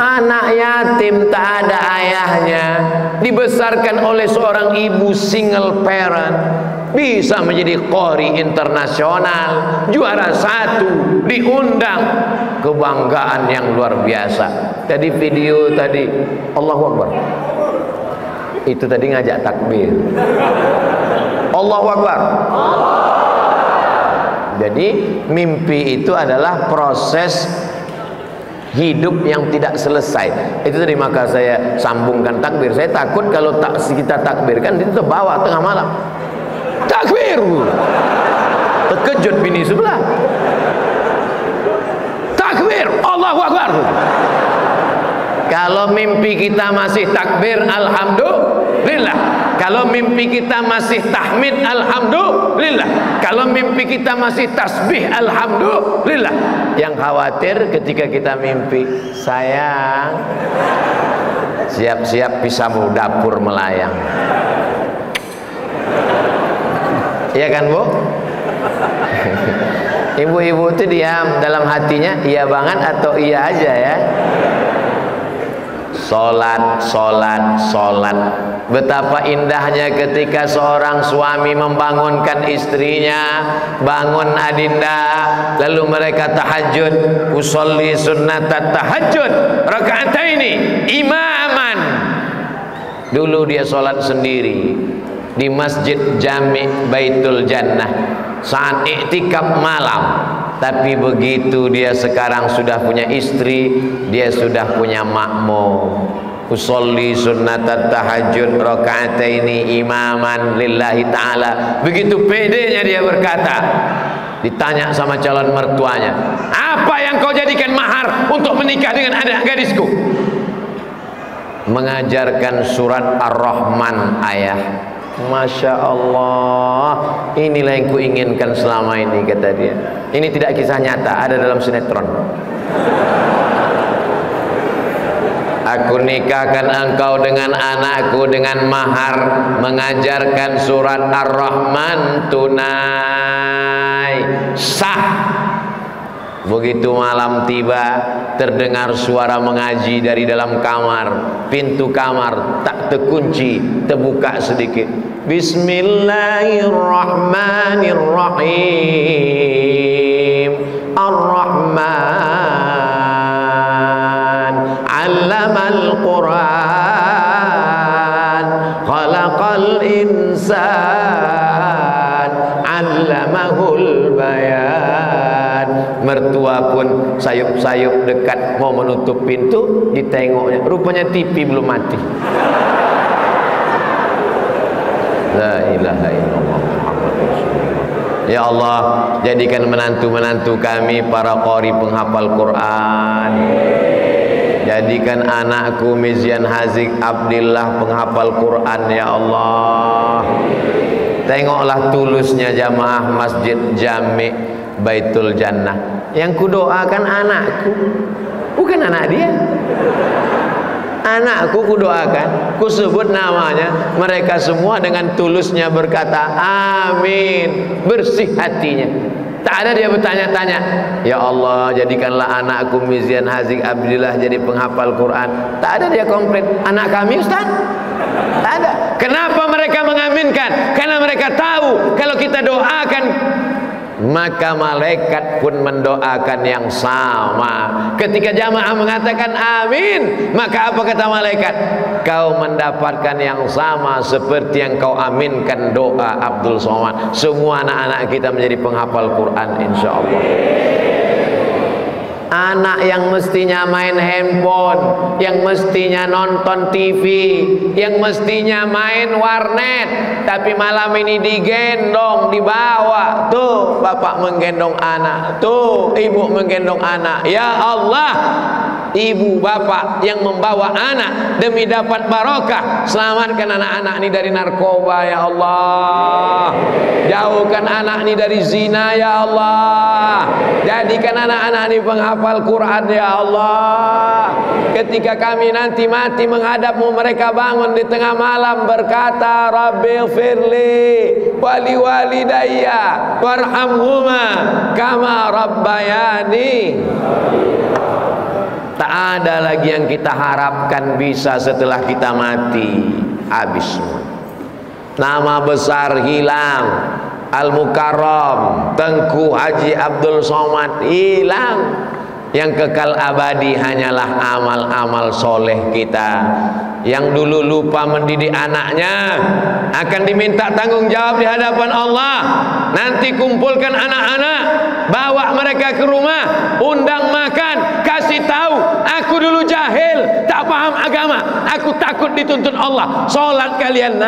Anak yatim tak ada ayahnya, dibesarkan oleh seorang ibu single parent, bisa menjadi qori internasional, juara 1, diundang, kebanggaan yang luar biasa. Tadi video tadi, Allahu Akbar, itu tadi ngajak takbir, Allahu Akbar. Jadi mimpi itu adalah proses hidup yang tidak selesai. Itu tadi maka saya sambungkan takbir. Saya takut kalau kita takbirkan itu terbawa tengah malam. Takbir. Terkejut bini sebelah. Takbir, Allahu Akbar. Kalau mimpi kita masih takbir, alhamdulillah. Kalau mimpi kita masih tahmid, alhamdulillah. Kalau mimpi kita masih tasbih, alhamdulillah. Yang khawatir ketika kita mimpi, sayang, siap-siap pisau dapur melayang. Iya kan Bu? Ibu-ibu itu diam dalam hatinya, iya banget atau iya aja ya. Sholat, sholat, sholat. Betapa indahnya ketika seorang suami membangunkan istrinya, bangun adinda, lalu mereka tahajud, usolli sunnatat tahajud raka'ataini imaman. Dulu dia sholat sendiri di Masjid Jami' Baitul Jannah saat iktikaf malam. Tapi begitu dia sekarang sudah punya istri, dia sudah punya makmum. Usolli sunnatat tahajud raka'ataini imaman lillahi ta'ala. Begitu pedenya dia berkata, ditanya sama calon mertuanya, apa yang kau jadikan mahar untuk menikah dengan anak gadisku? Mengajarkan surat Ar-Rahman ayah. Masya Allah, inilah yang kuinginkan selama ini, kata dia. Ini tidak kisah nyata, ada dalam sinetron. Aku nikahkan engkau dengan anakku dengan mahar mengajarkan surat Ar-Rahman tunai sah. Begitu malam tiba, terdengar suara mengaji dari dalam kamar. Pintu kamar tak terkunci, terbuka sedikit. Bismillahirrahmanirrahim. Ar-Rahman 'allamal Qur'an, khalaqal insan, 'allamahul bayan. Mertua pun sayup-sayup dekat mau menutup pintu, ditengoknya, rupanya TV belum mati. La ilaha illallah Muhammad Rasulullah. Ya Allah, jadikan menantu-menantu kami para qari penghafal Quran. Jadikan anakku Mizian Hazik Abdillah penghafal Quran ya Allah. Tengoklah tulusnya jamaah Masjid Jami' Baitul Jannah. Yang kudoakan anakku, bukan anak dia. Anakku kudoakan, kusebut namanya, mereka semua dengan tulusnya berkata amin, bersih hatinya. Tak ada dia bertanya-tanya, ya Allah jadikanlah anakku Mizian Hazik Abdillah jadi penghafal Quran. Tak ada dia komplain, anak kami Ustaz. Tak ada. Kenapa mereka mengaminkan? Karena mereka tahu kalau kita doakan maka malaikat pun mendoakan yang sama. Ketika jamaah mengatakan amin, maka apa kata malaikat? Kau mendapatkan yang sama seperti yang kau aminkan doa Abdul Somad. Semua anak-anak kita menjadi penghafal Quran insyaallah. Anak yang mestinya main handphone, yang mestinya nonton TV, yang mestinya main warnet, tapi malam ini digendong, dibawa. Tuh bapak menggendong anak, tuh ibu menggendong anak. Ya Allah, ibu bapak yang membawa anak demi dapat barokah, selamatkan anak-anak ini dari narkoba ya Allah. Jauhkan anak ini dari zina ya Allah. Jadikan anak-anak ini penghafal Quran ya Allah. Ketika kami nanti mati menghadapmu, mereka bangun di tengah malam berkata Rabbighfirli wali walidayya warhamhuma kama rabbayani. Tak ada lagi yang kita harapkan bisa setelah kita mati. Habis semua. Nama besar hilang. Al-Mukarram Tengku Haji Abdul Somad hilang. Yang kekal abadi hanyalah amal-amal soleh kita. Yang dulu lupa mendidik anaknya akan diminta tanggung jawab di hadapan Allah. Nanti kumpulkan anak-anak, bawa mereka ke rumah, undang makan, kasih tahu aku dulu jahil, tak paham agama, aku takut dituntut Allah. Sholat kalian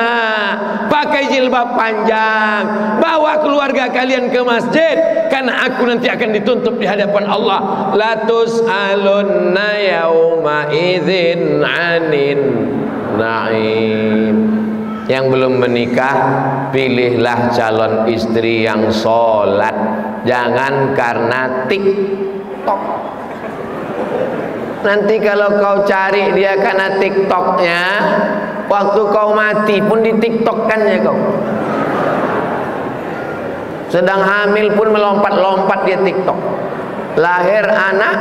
pakai jilbab panjang, bawa keluarga kalian ke masjid, karena aku nanti akan dituntut di hadapan Allah. Latus alunna yauma idzin anin na'im. Yang belum menikah, pilihlah calon istri yang sholat, jangan karena TikTok. Nanti kalau kau cari dia karena TikToknya, waktu kau mati pun di TikTokkannya kau. Sedang hamil pun melompat-lompat dia TikTok. Lahir anak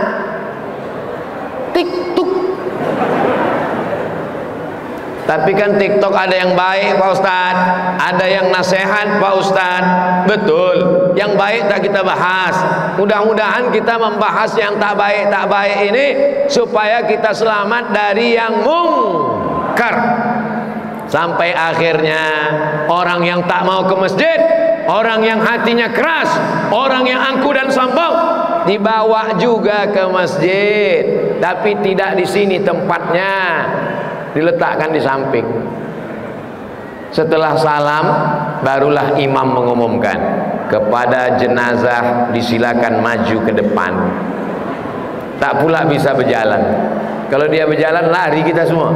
TikTok. Tapi kan TikTok ada yang baik Pak Ustaz, ada yang nasihat Pak Ustaz. Betul, yang baik tak kita bahas. Mudah-mudahan kita membahas yang tak baik ini supaya kita selamat dari yang mungkar. Sampai akhirnya orang yang tak mau ke masjid, orang yang hatinya keras, orang yang angkuh dan sombong dibawa juga ke masjid, tapi tidak di sini tempatnya. Diletakkan di samping. Setelah salam barulah imam mengumumkan kepada jenazah disilakan maju ke depan. Tak pula bisa berjalan. Kalau dia berjalan lari kita semua.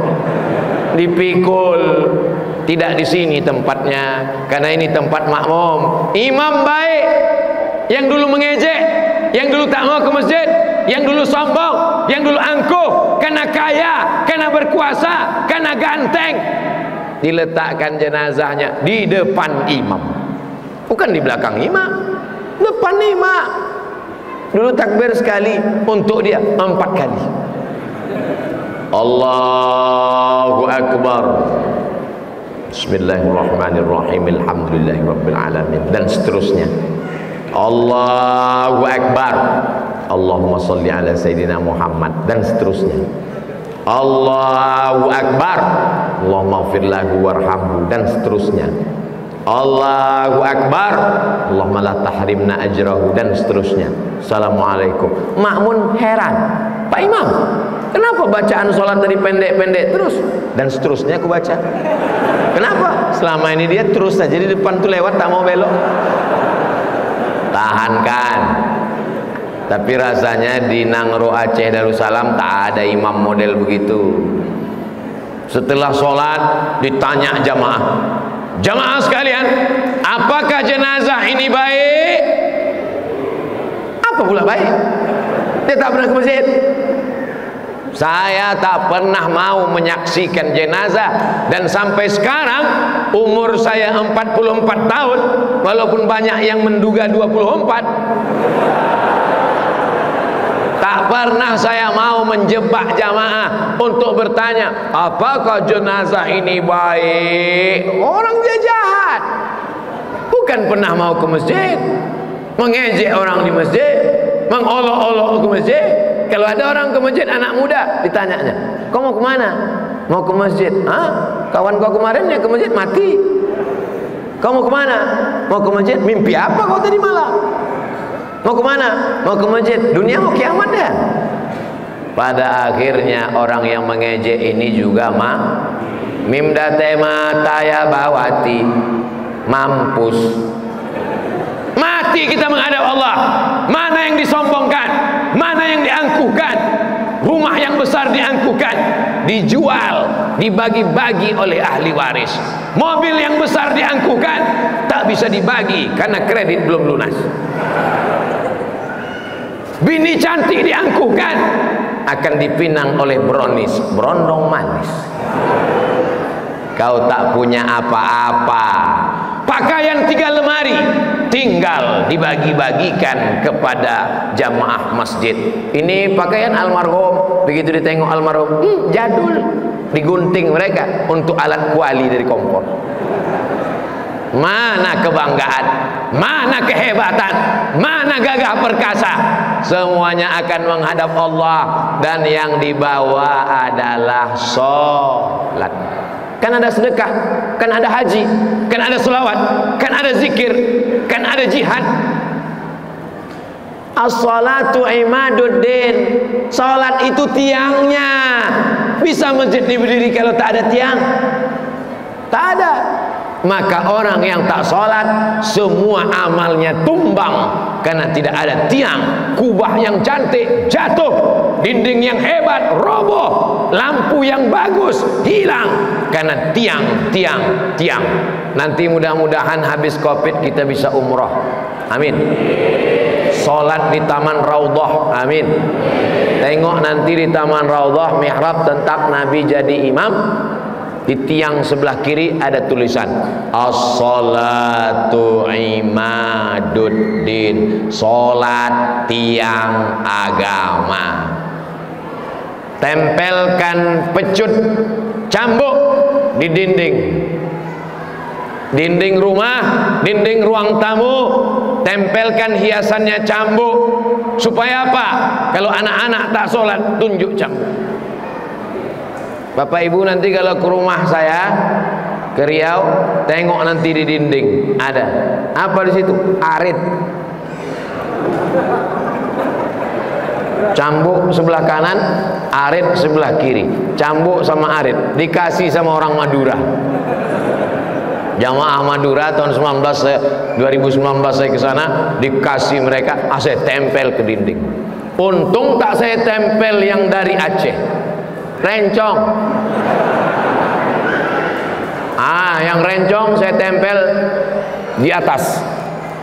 Dipikul. Tidak di sini tempatnya, karena ini tempat makmum. Imam baik yang dulu mengejek, yang dulu tak mau ke masjid, yang dulu sombong, yang dulu angkuh, karena kaya, karena berkuasa, karena ganteng, diletakkan jenazahnya di depan imam, bukan di belakang imam, depan imam. Dulu takbir sekali, untuk dia 4 kali. Allahu Akbar, Bismillahirrahmanirrahim, Alhamdulillahirabbil alamin, dan seterusnya. Allahu Akbar, Allahumma sholli ala Sayyidina Muhammad, dan seterusnya. Allahu Akbar, Allahumma ighfir lahu warhamhu, dan seterusnya. Allahu Akbar, Allahumma la tahrimna ajrahu, dan seterusnya. Assalamualaikum. Makmun heran, Pak Imam, kenapa bacaan sholat tadi pendek-pendek terus? Dan seterusnya aku baca. Kenapa? Selama ini dia terus saja di depan tuh lewat, tak mau belok. tahankan. Tapi rasanya di Nangro Aceh Darussalam tak ada imam model begitu. Setelah sholat ditanya jamaah, jamaah sekalian, apakah jenazah ini baik? Apa pula baik? Dia tak pernah ke masjid. Saya tak pernah mau menyaksikan jenazah, dan sampai sekarang umur saya 44 tahun, walaupun banyak yang menduga 24, tak pernah saya mau menjebak jamaah untuk bertanya apakah jenazah ini baik. Orang dia jahat, bukan pernah mau ke masjid, mengejek orang di masjid, mengolok-olok ke masjid. Kalau ada orang ke masjid, anak muda, ditanyanya, kau mau kemana? Mau ke masjid. Hah? Kawan kau kemarin yang ke masjid mati. Kau mau kemana? Mau ke masjid. Mimpi apa kau tadi malam? Mau kemana? Mau ke masjid. Dunia mau kiamat ya. Pada akhirnya orang yang mengejek ini juga mimdate mataya bawati, mampus. Mati kita menghadap Allah. Mana yang disombongkan, mana yang diangkuhkan. Rumah yang besar diangkuhkan, dijual, dibagi-bagi oleh ahli waris. Mobil yang besar diangkuhkan, tak bisa dibagi karena kredit belum lunas. Bini cantik diangkuhkan, akan dipinang oleh bronis, berondong manis. Kau tak punya apa-apa. Pakaian 3 lemari tinggal dibagi-bagikan kepada jamaah masjid. Ini pakaian almarhum, begitu ditengok almarhum, jadul, digunting mereka untuk alat kuali dari kompor. Mana kebanggaan, mana kehebatan, mana gagah perkasa? Semuanya akan menghadap Allah, dan yang dibawa adalah sholat. Kan ada sedekah, kan ada haji, kan ada selawat, kan ada zikir, kan ada jihad. As-salatu imaduddin. Salat itu tiangnya. Bisa masjid diberdiri kalau tak ada tiang? Tak ada. Maka orang yang tak salat, semua amalnya tumbang karena tidak ada tiang. Kubah yang cantik jatuh, dinding yang hebat roboh, lampu yang bagus hilang karena tiang. Nanti mudah-mudahan habis Covid kita bisa umroh, amin. Salat di Taman Raudhah, amin. Tengok nanti di Taman Raudhah mihrab tetap Nabi jadi imam. Di tiang sebelah kiri ada tulisan as-salatu imaduddin, salat tiang agama. Tempelkan pecut cambuk di dinding rumah, dinding ruang tamu. Tempelkan hiasannya cambuk. Supaya apa? Kalau anak-anak tak sholat, tunjuk cambuk. Bapak Ibu nanti kalau ke rumah saya ke Riau, tengok nanti di dinding ada apa di situ? Arit. Cambuk sebelah kanan, arit sebelah kiri. Cambuk sama arit dikasih sama orang Madura. Jamaah Madura tahun 2019 saya ke sana, dikasih mereka, saya tempel ke dinding. Untung tak saya tempel yang dari Aceh. Rencong. Yang rencong saya tempel di atas.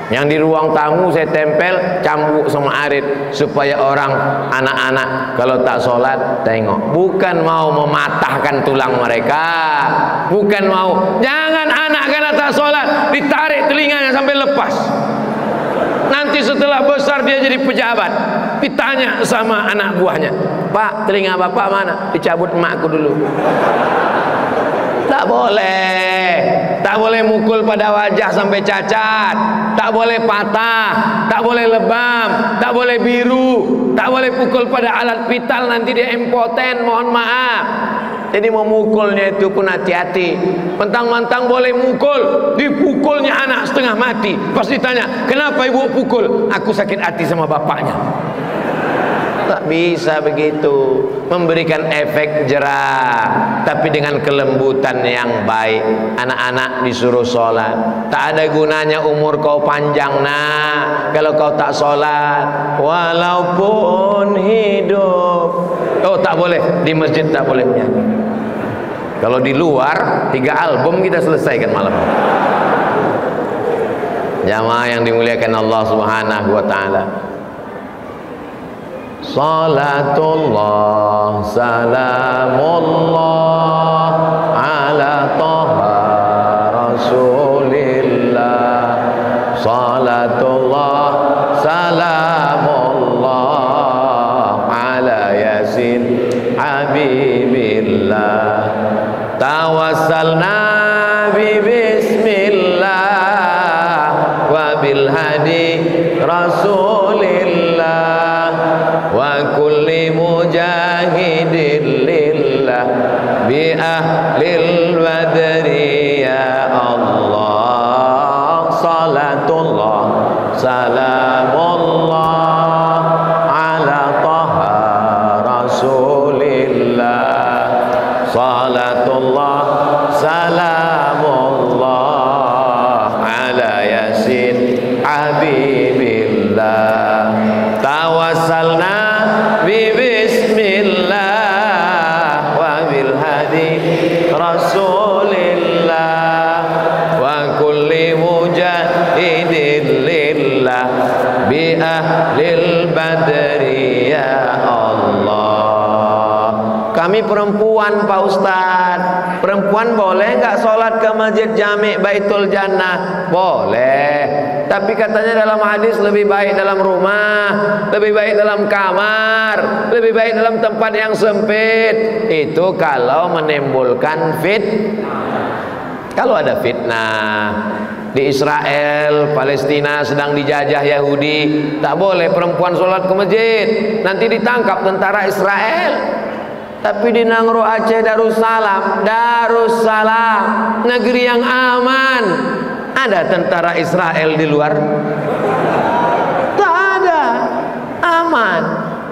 Yang di ruang tamu saya tempel cambuk sama arit supaya orang anak-anak kalau tak sholat tengok. Bukan mau mematahkan tulang mereka, bukan mau. Jangan anak karena tak sholat ditarik telinganya sampai lepas. Nanti setelah besar dia jadi pejabat, ditanya sama anak buahnya, Pak, telinga bapak mana? Dicabut emakku dulu. Tak boleh mukul pada wajah sampai cacat, tak boleh patah, tak boleh lebam, tak boleh biru, tak boleh pukul pada alat vital, nanti dia impoten, mohon maaf. Jadi memukulnya itu pun hati-hati. Mentang-mentang boleh mukul, dipukulnya anak setengah mati. Pas ditanya, kenapa ibu pukul? Aku sakit hati sama bapaknya. Tak bisa begitu. Memberikan efek jerah, tapi dengan kelembutan yang baik. Anak-anak disuruh sholat. Tak ada gunanya umur kau panjang nak, kalau kau tak sholat. Walaupun hidup. Oh tak boleh, di masjid tak boleh nyanyi. Kalau di luar 3 album kita selesaikan malam. Jamaah yang dimuliakan Allah Subhanahu wa taala. Salatullah salamullah ala taha rasulillah. Salatullah salamullah ala yasin habibillah. Tawassalna bi bismillah wa bil hadi rasulillah wa kulli mujahidin lillah bi ahlil badri ya Allah. Salatullah salamullah ala taha rasulillah. Salatullah salamullah ala yasin habibillah. Tawassalna bi bismillah wa bil hadi rasulillah wa kulli mujahidin lillah bi ahlil badri ya Allah. Kami perempuan Pak Ustaz. Perempuan boleh nggak sholat ke masjid Jami' Baitul Jannah? Boleh. Tapi katanya dalam hadis lebih baik dalam rumah, lebih baik dalam kamar, lebih baik dalam tempat yang sempit. Itu kalau menimbulkan kalau ada fitnah. Di Israel, Palestina sedang dijajah Yahudi, tak boleh perempuan sholat ke masjid, nanti ditangkap tentara Israel. Tapi di Nangro Aceh Darussalam, negeri yang aman, ada tentara Israel di luar? Tak ada, aman.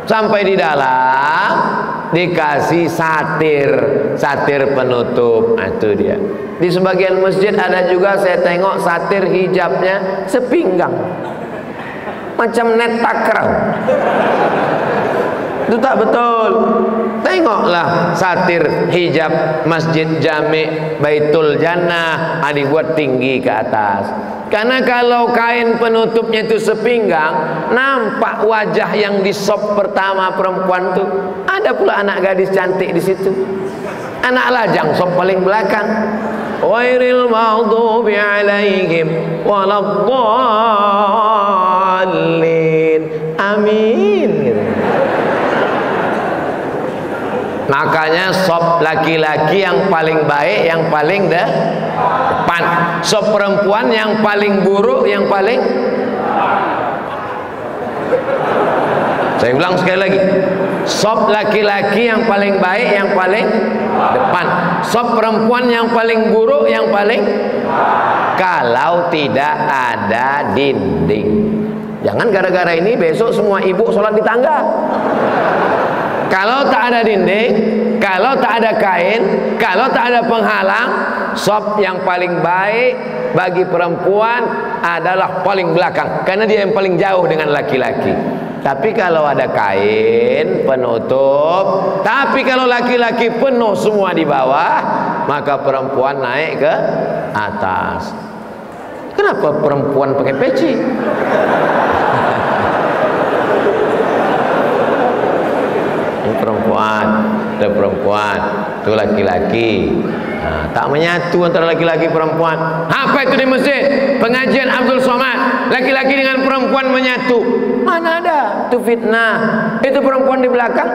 Sampai di dalam dikasih satir penutup. Nah, itu dia. Di sebagian masjid ada juga saya tengok satir hijabnya sepinggang, macam net takraw. Itu tak betul. Tengoklah satir hijab Masjid Jami' Baitul Jannah dibuat tinggi ke atas. Karena kalau kain penutupnya itu sepinggang, nampak wajah yang di sop pertama perempuan tuh. Ada pula anak gadis cantik di situ. Anak lajang sop paling belakang. Ghairil maghdubi alaihim waladdallin. Amin. Makanya sop laki-laki yang paling baik, yang paling depan. Sop perempuan yang paling buruk, yang paling. Saya ulang sekali lagi. Sop laki-laki yang paling baik, yang paling depan. Sop perempuan yang paling buruk, yang paling. Kalau tidak ada dinding. Jangan gara-gara ini besok semua ibu sholat di tangga. Kalau tak ada dinding, kalau tak ada kain, kalau tak ada penghalang, sop yang paling baik bagi perempuan adalah paling belakang, karena dia yang paling jauh dengan laki-laki. Tapi kalau ada kain penutup, tapi kalau laki-laki penuh semua di bawah, maka perempuan naik ke atas. Kenapa perempuan pakai peci? Perempuan, ada perempuan, itu laki-laki. Nah, tak menyatu antara laki-laki perempuan. Apa itu di masjid? Pengajian Abdul Somad, laki-laki dengan perempuan menyatu. Mana ada? Itu fitnah. Itu perempuan di belakang.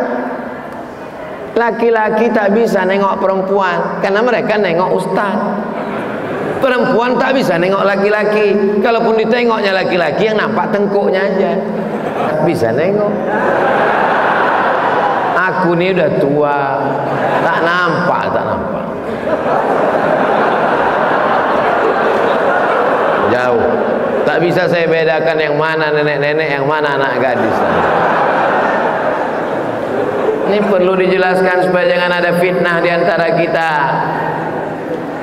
Laki-laki tak bisa nengok perempuan, karena mereka nengok ustaz. Perempuan tak bisa nengok laki-laki. Kalaupun ditengoknya laki-laki, yang nampak tengkuknya aja. Tak bisa nengok. Aku ini udah tua, tak nampak. Jauh. Tak bisa saya bedakan yang mana nenek-nenek, yang mana anak gadis. Ini perlu dijelaskan supaya jangan ada fitnah di antara kita.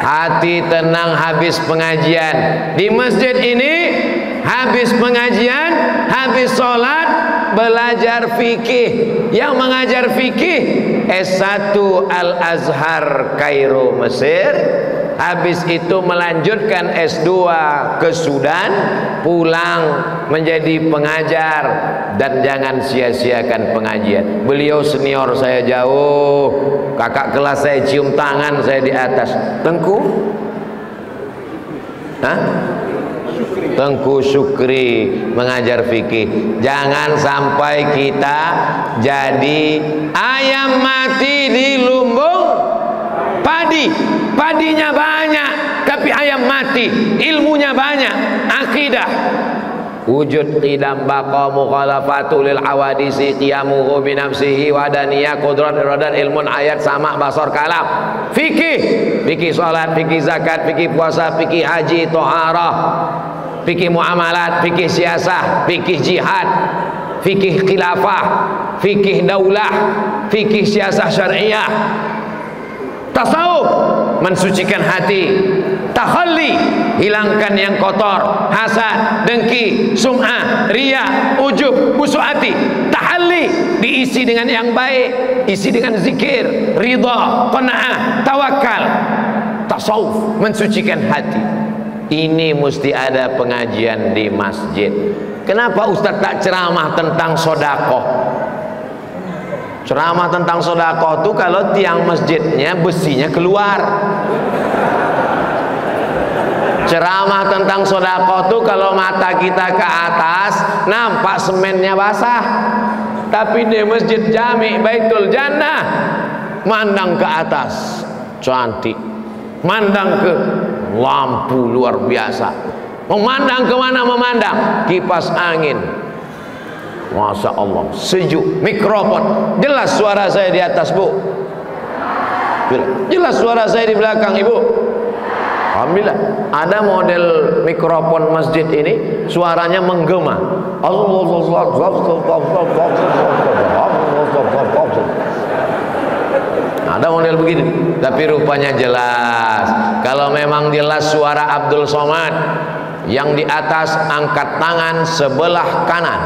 Hati tenang habis pengajian. Di masjid ini habis pengajian, habis sholat, belajar fikih. Yang mengajar fikih S1 Al-Azhar Kairo Mesir, habis itu melanjutkan S2 ke Sudan, pulang menjadi pengajar. Dan jangan sia-siakan pengajian. Beliau senior saya jauh, kakak kelas saya cium tangan saya di atas. Tengku? Hah? Tengku Syukri mengajar fikih. Jangan sampai kita jadi ayam mati di lumbung padi. Padinya banyak tapi ayam mati, ilmunya banyak, akidah. Wujud qidam baqa mukhalafatu lil awadisi qiyamuhu bi nafsihi wa daniyah qudrat iradat ilmun ayat sama basar kalam. Fikih salat, fikih zakat, fikih puasa, fikih haji, toharah, fikih muamalat, fikih siasah, fikih jihad, fikih khilafah, fikih daulah, fikih siasah syariah. Tasawuf mensucikan hati, takhalli hilangkan yang kotor, hasad, dengki, sum'ah, riya, ujub, busuk hati. Tahalli diisi dengan yang baik, isi dengan zikir, ridha, qanaah, tawakal. Tasawuf mensucikan hati. Ini mesti ada pengajian di masjid. Kenapa Ustaz tak ceramah tentang sedekah? Ceramah tentang sedekah itu kalau tiang masjidnya besinya keluar. Ceramah tentang sedekah itu kalau mata kita ke atas nampak semennya basah. Tapi di masjid Jami Baitul Jannah mandang ke atas cantik, mandang ke lampu luar biasa, memandang kemana memandang kipas angin. Masya Allah, sejuk, mikrofon, jelas suara saya di atas, Bu. Jelas suara saya di belakang, Ibu. Alhamdulillah. Ada model mikrofon masjid ini suaranya menggema. Ada model begini, tapi rupanya jelas. Kalau memang jelas suara Abdul Somad, yang di atas angkat tangan sebelah kanan.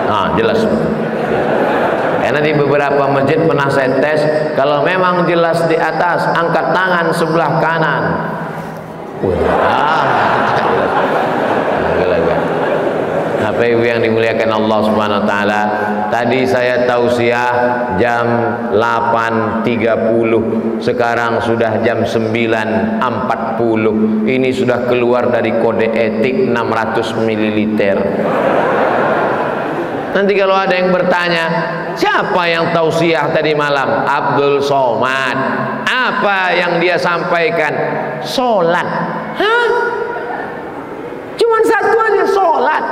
Nah, jelas. Karena di beberapa masjid pernah saya tes, kalau memang jelas di atas angkat tangan sebelah kanan. Bapak Ibu yang dimuliakan Allah Subhanahu wa taala, tadi saya tausiah jam 8.30, sekarang sudah jam 9.40. Ini sudah keluar dari kode etik 600 ml. Nanti kalau ada yang bertanya, siapa yang tausiah tadi malam? Abdul Somad. Apa yang dia sampaikan? Sholat. Hah? Cuman satu aja, sholat.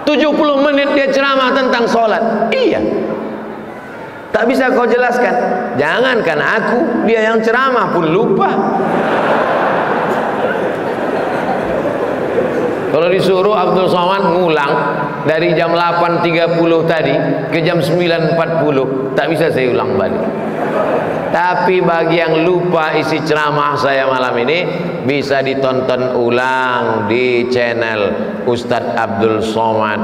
70 menit dia ceramah tentang sholat. Iya. Tak bisa kau jelaskan. Jangankan aku, dia yang ceramah pun lupa. Kalau disuruh Abdul Somad ngulang dari jam 8.30 tadi ke jam 9.40, tak bisa saya ulang balik. Tapi bagi yang lupa isi ceramah saya malam ini, bisa ditonton ulang di channel Ustadz Abdul Somad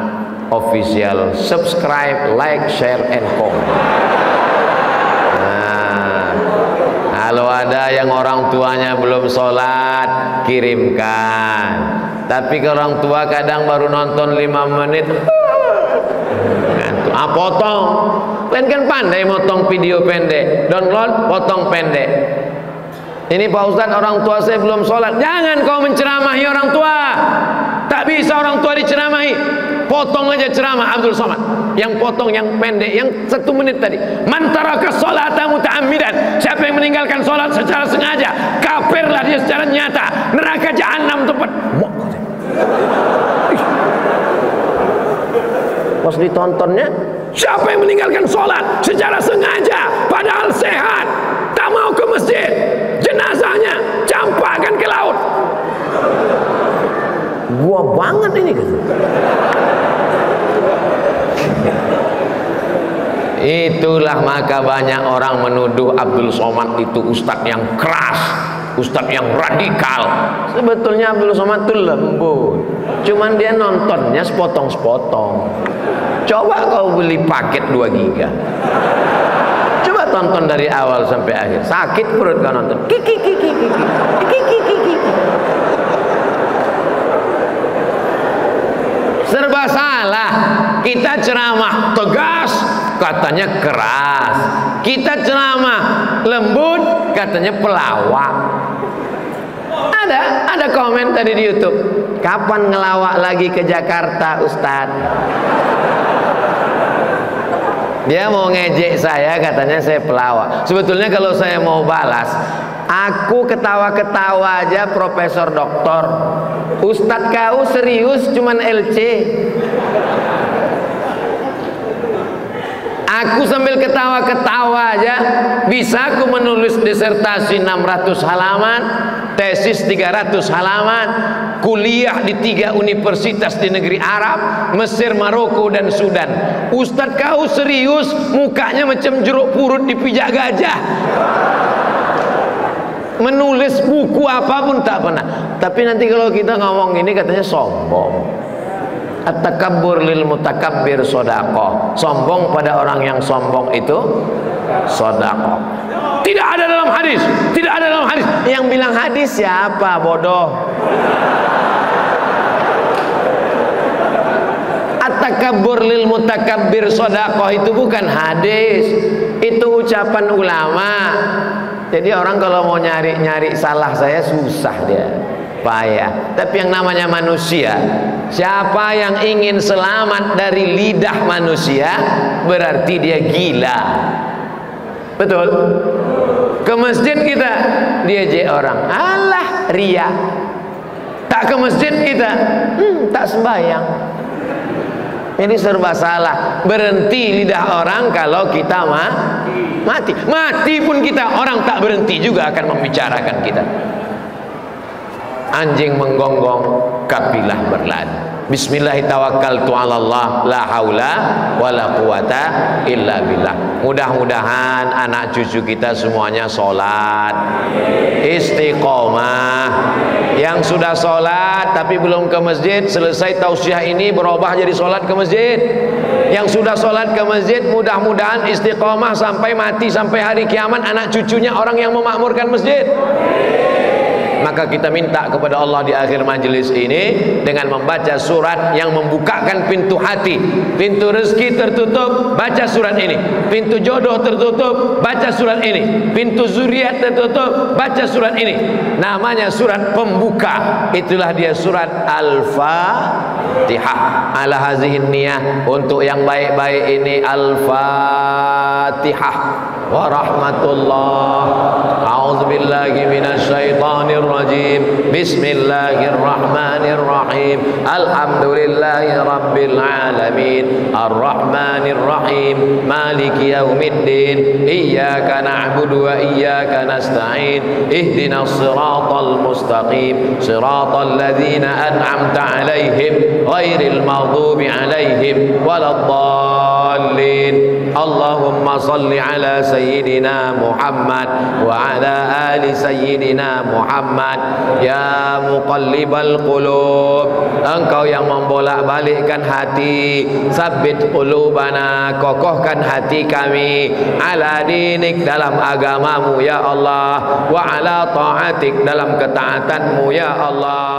Official. Subscribe, like, share, and comment. Nah, kalau ada yang orang tuanya belum sholat, kirimkan. Tapi ke orang tua kadang baru nonton 5 menit, potong. Kalian kan pandai motong video pendek, download, potong pendek. Ini Pak Ustadz, orang tua saya belum sholat. Jangan kau menceramahi orang tua. Tak bisa orang tua diceramahi. Potong aja ceramah Abdul Somad. Yang potong yang pendek, yang 1 menit tadi. Man taraka sholata muta'ammidan. Siapa yang meninggalkan sholat secara sengaja, kafirlah dia secara nyata. Neraka jahanam tempat. Pas ditontonnya, siapa yang meninggalkan sholat secara sengaja padahal sehat, tak mau ke masjid, jenazahnya campakkan ke laut. Gua banget ini gitu. Itulah maka banyak orang menuduh Abdul Somad itu ustadz yang keras, ustadz yang radikal. Sebetulnya Abdul Somad itu lembut, cuman dia nontonnya sepotong-sepotong. Coba kau beli paket 2 giga, coba tonton dari awal sampai akhir, sakit perut kau nonton. Kiki kiki kiki kiki kiki kiki. Serba salah. Kita ceramah tegas, katanya keras. Kita ceramah lembut, katanya pelawak. Ada komen tadi di YouTube, kapan ngelawak lagi ke Jakarta Ustadz? Dia mau ngejek saya, katanya saya pelawak. Sebetulnya kalau saya mau balas, aku ketawa-ketawa aja profesor doktor. Ustadz kau serius cuman LC. Aku sambil ketawa-ketawa aja bisa aku menulis disertasi 600 halaman, tesis 300 halaman, kuliah di 3 universitas di negeri Arab, Mesir, Maroko dan Sudan. Ustadz kau serius, mukanya macam jeruk purut dipijak gajah. Menulis buku apapun tak pernah. Tapi nanti kalau kita ngomong ini katanya sombong. At-takabbur lil mutakabbir sodaqah. Sombong pada orang yang sombong itu sodaqah. Tidak ada dalam hadis, tidak ada dalam hadis. Yang bilang hadis siapa, bodoh? At-takabbur lil mutakabbir sodaqah itu bukan hadis, itu ucapan ulama. Jadi orang kalau mau nyari salah saya susah dia, payah. Tapi yang namanya manusia, siapa yang ingin selamat dari lidah manusia berarti dia gila. Betul? Ke masjid kita diejek orang, alah ria. Tak ke masjid kita, tak sembahyang. Ini serba salah. Berhenti lidah orang kalau kita mati pun kita, orang tak berhenti juga akan membicarakan kita. Anjing menggonggong, kapilah berlari. Bismillahirrahmanirrahim. La haula wala quwata illa billah. Mudah-mudahan anak cucu kita semuanya sholat istiqomah. Yang sudah sholat tapi belum ke masjid, selesai tausiah ini berubah jadi sholat ke masjid. Yang sudah sholat ke masjid, mudah-mudahan istiqomah sampai mati, sampai hari kiamat anak cucunya orang yang memakmurkan masjid. Maka kita minta kepada Allah di akhir majelis ini dengan membaca surat yang membukakan pintu hati. Pintu rezeki tertutup, baca surat ini. Pintu jodoh tertutup, baca surat ini. Pintu zuriat tertutup, baca surat ini. Namanya surat pembuka. Itulah dia surat Al-Fatihah. Ala hazihin niyah, untuk yang baik-baik ini Al-Fatihah. Wa rahmatullah. A'udzubillahi minasyaitonir rajim. Bismillahirrahmanirrahim. Alhamdulillahi rabbil alamin. Arrahmanir rahim. Maliki yaumiddin. Iyyaka na'budu wa iyyaka nasta'in. Ihdinas siratal mustaqim. Siratal ladzina an'amta 'alaihim ghairil maghdubi 'alaihim waladdallin. Allahumma salli ala sayyidina Muhammad wa ala ali sayyidina Muhammad. Ya muqallibal qulub, engkau yang membolak-balikkan hati, sabbit qulubana, kokohkan hati kami, ala dinik, dalam agamamu ya Allah, wa ala ta'atik, dalam ketaatanmu ya Allah.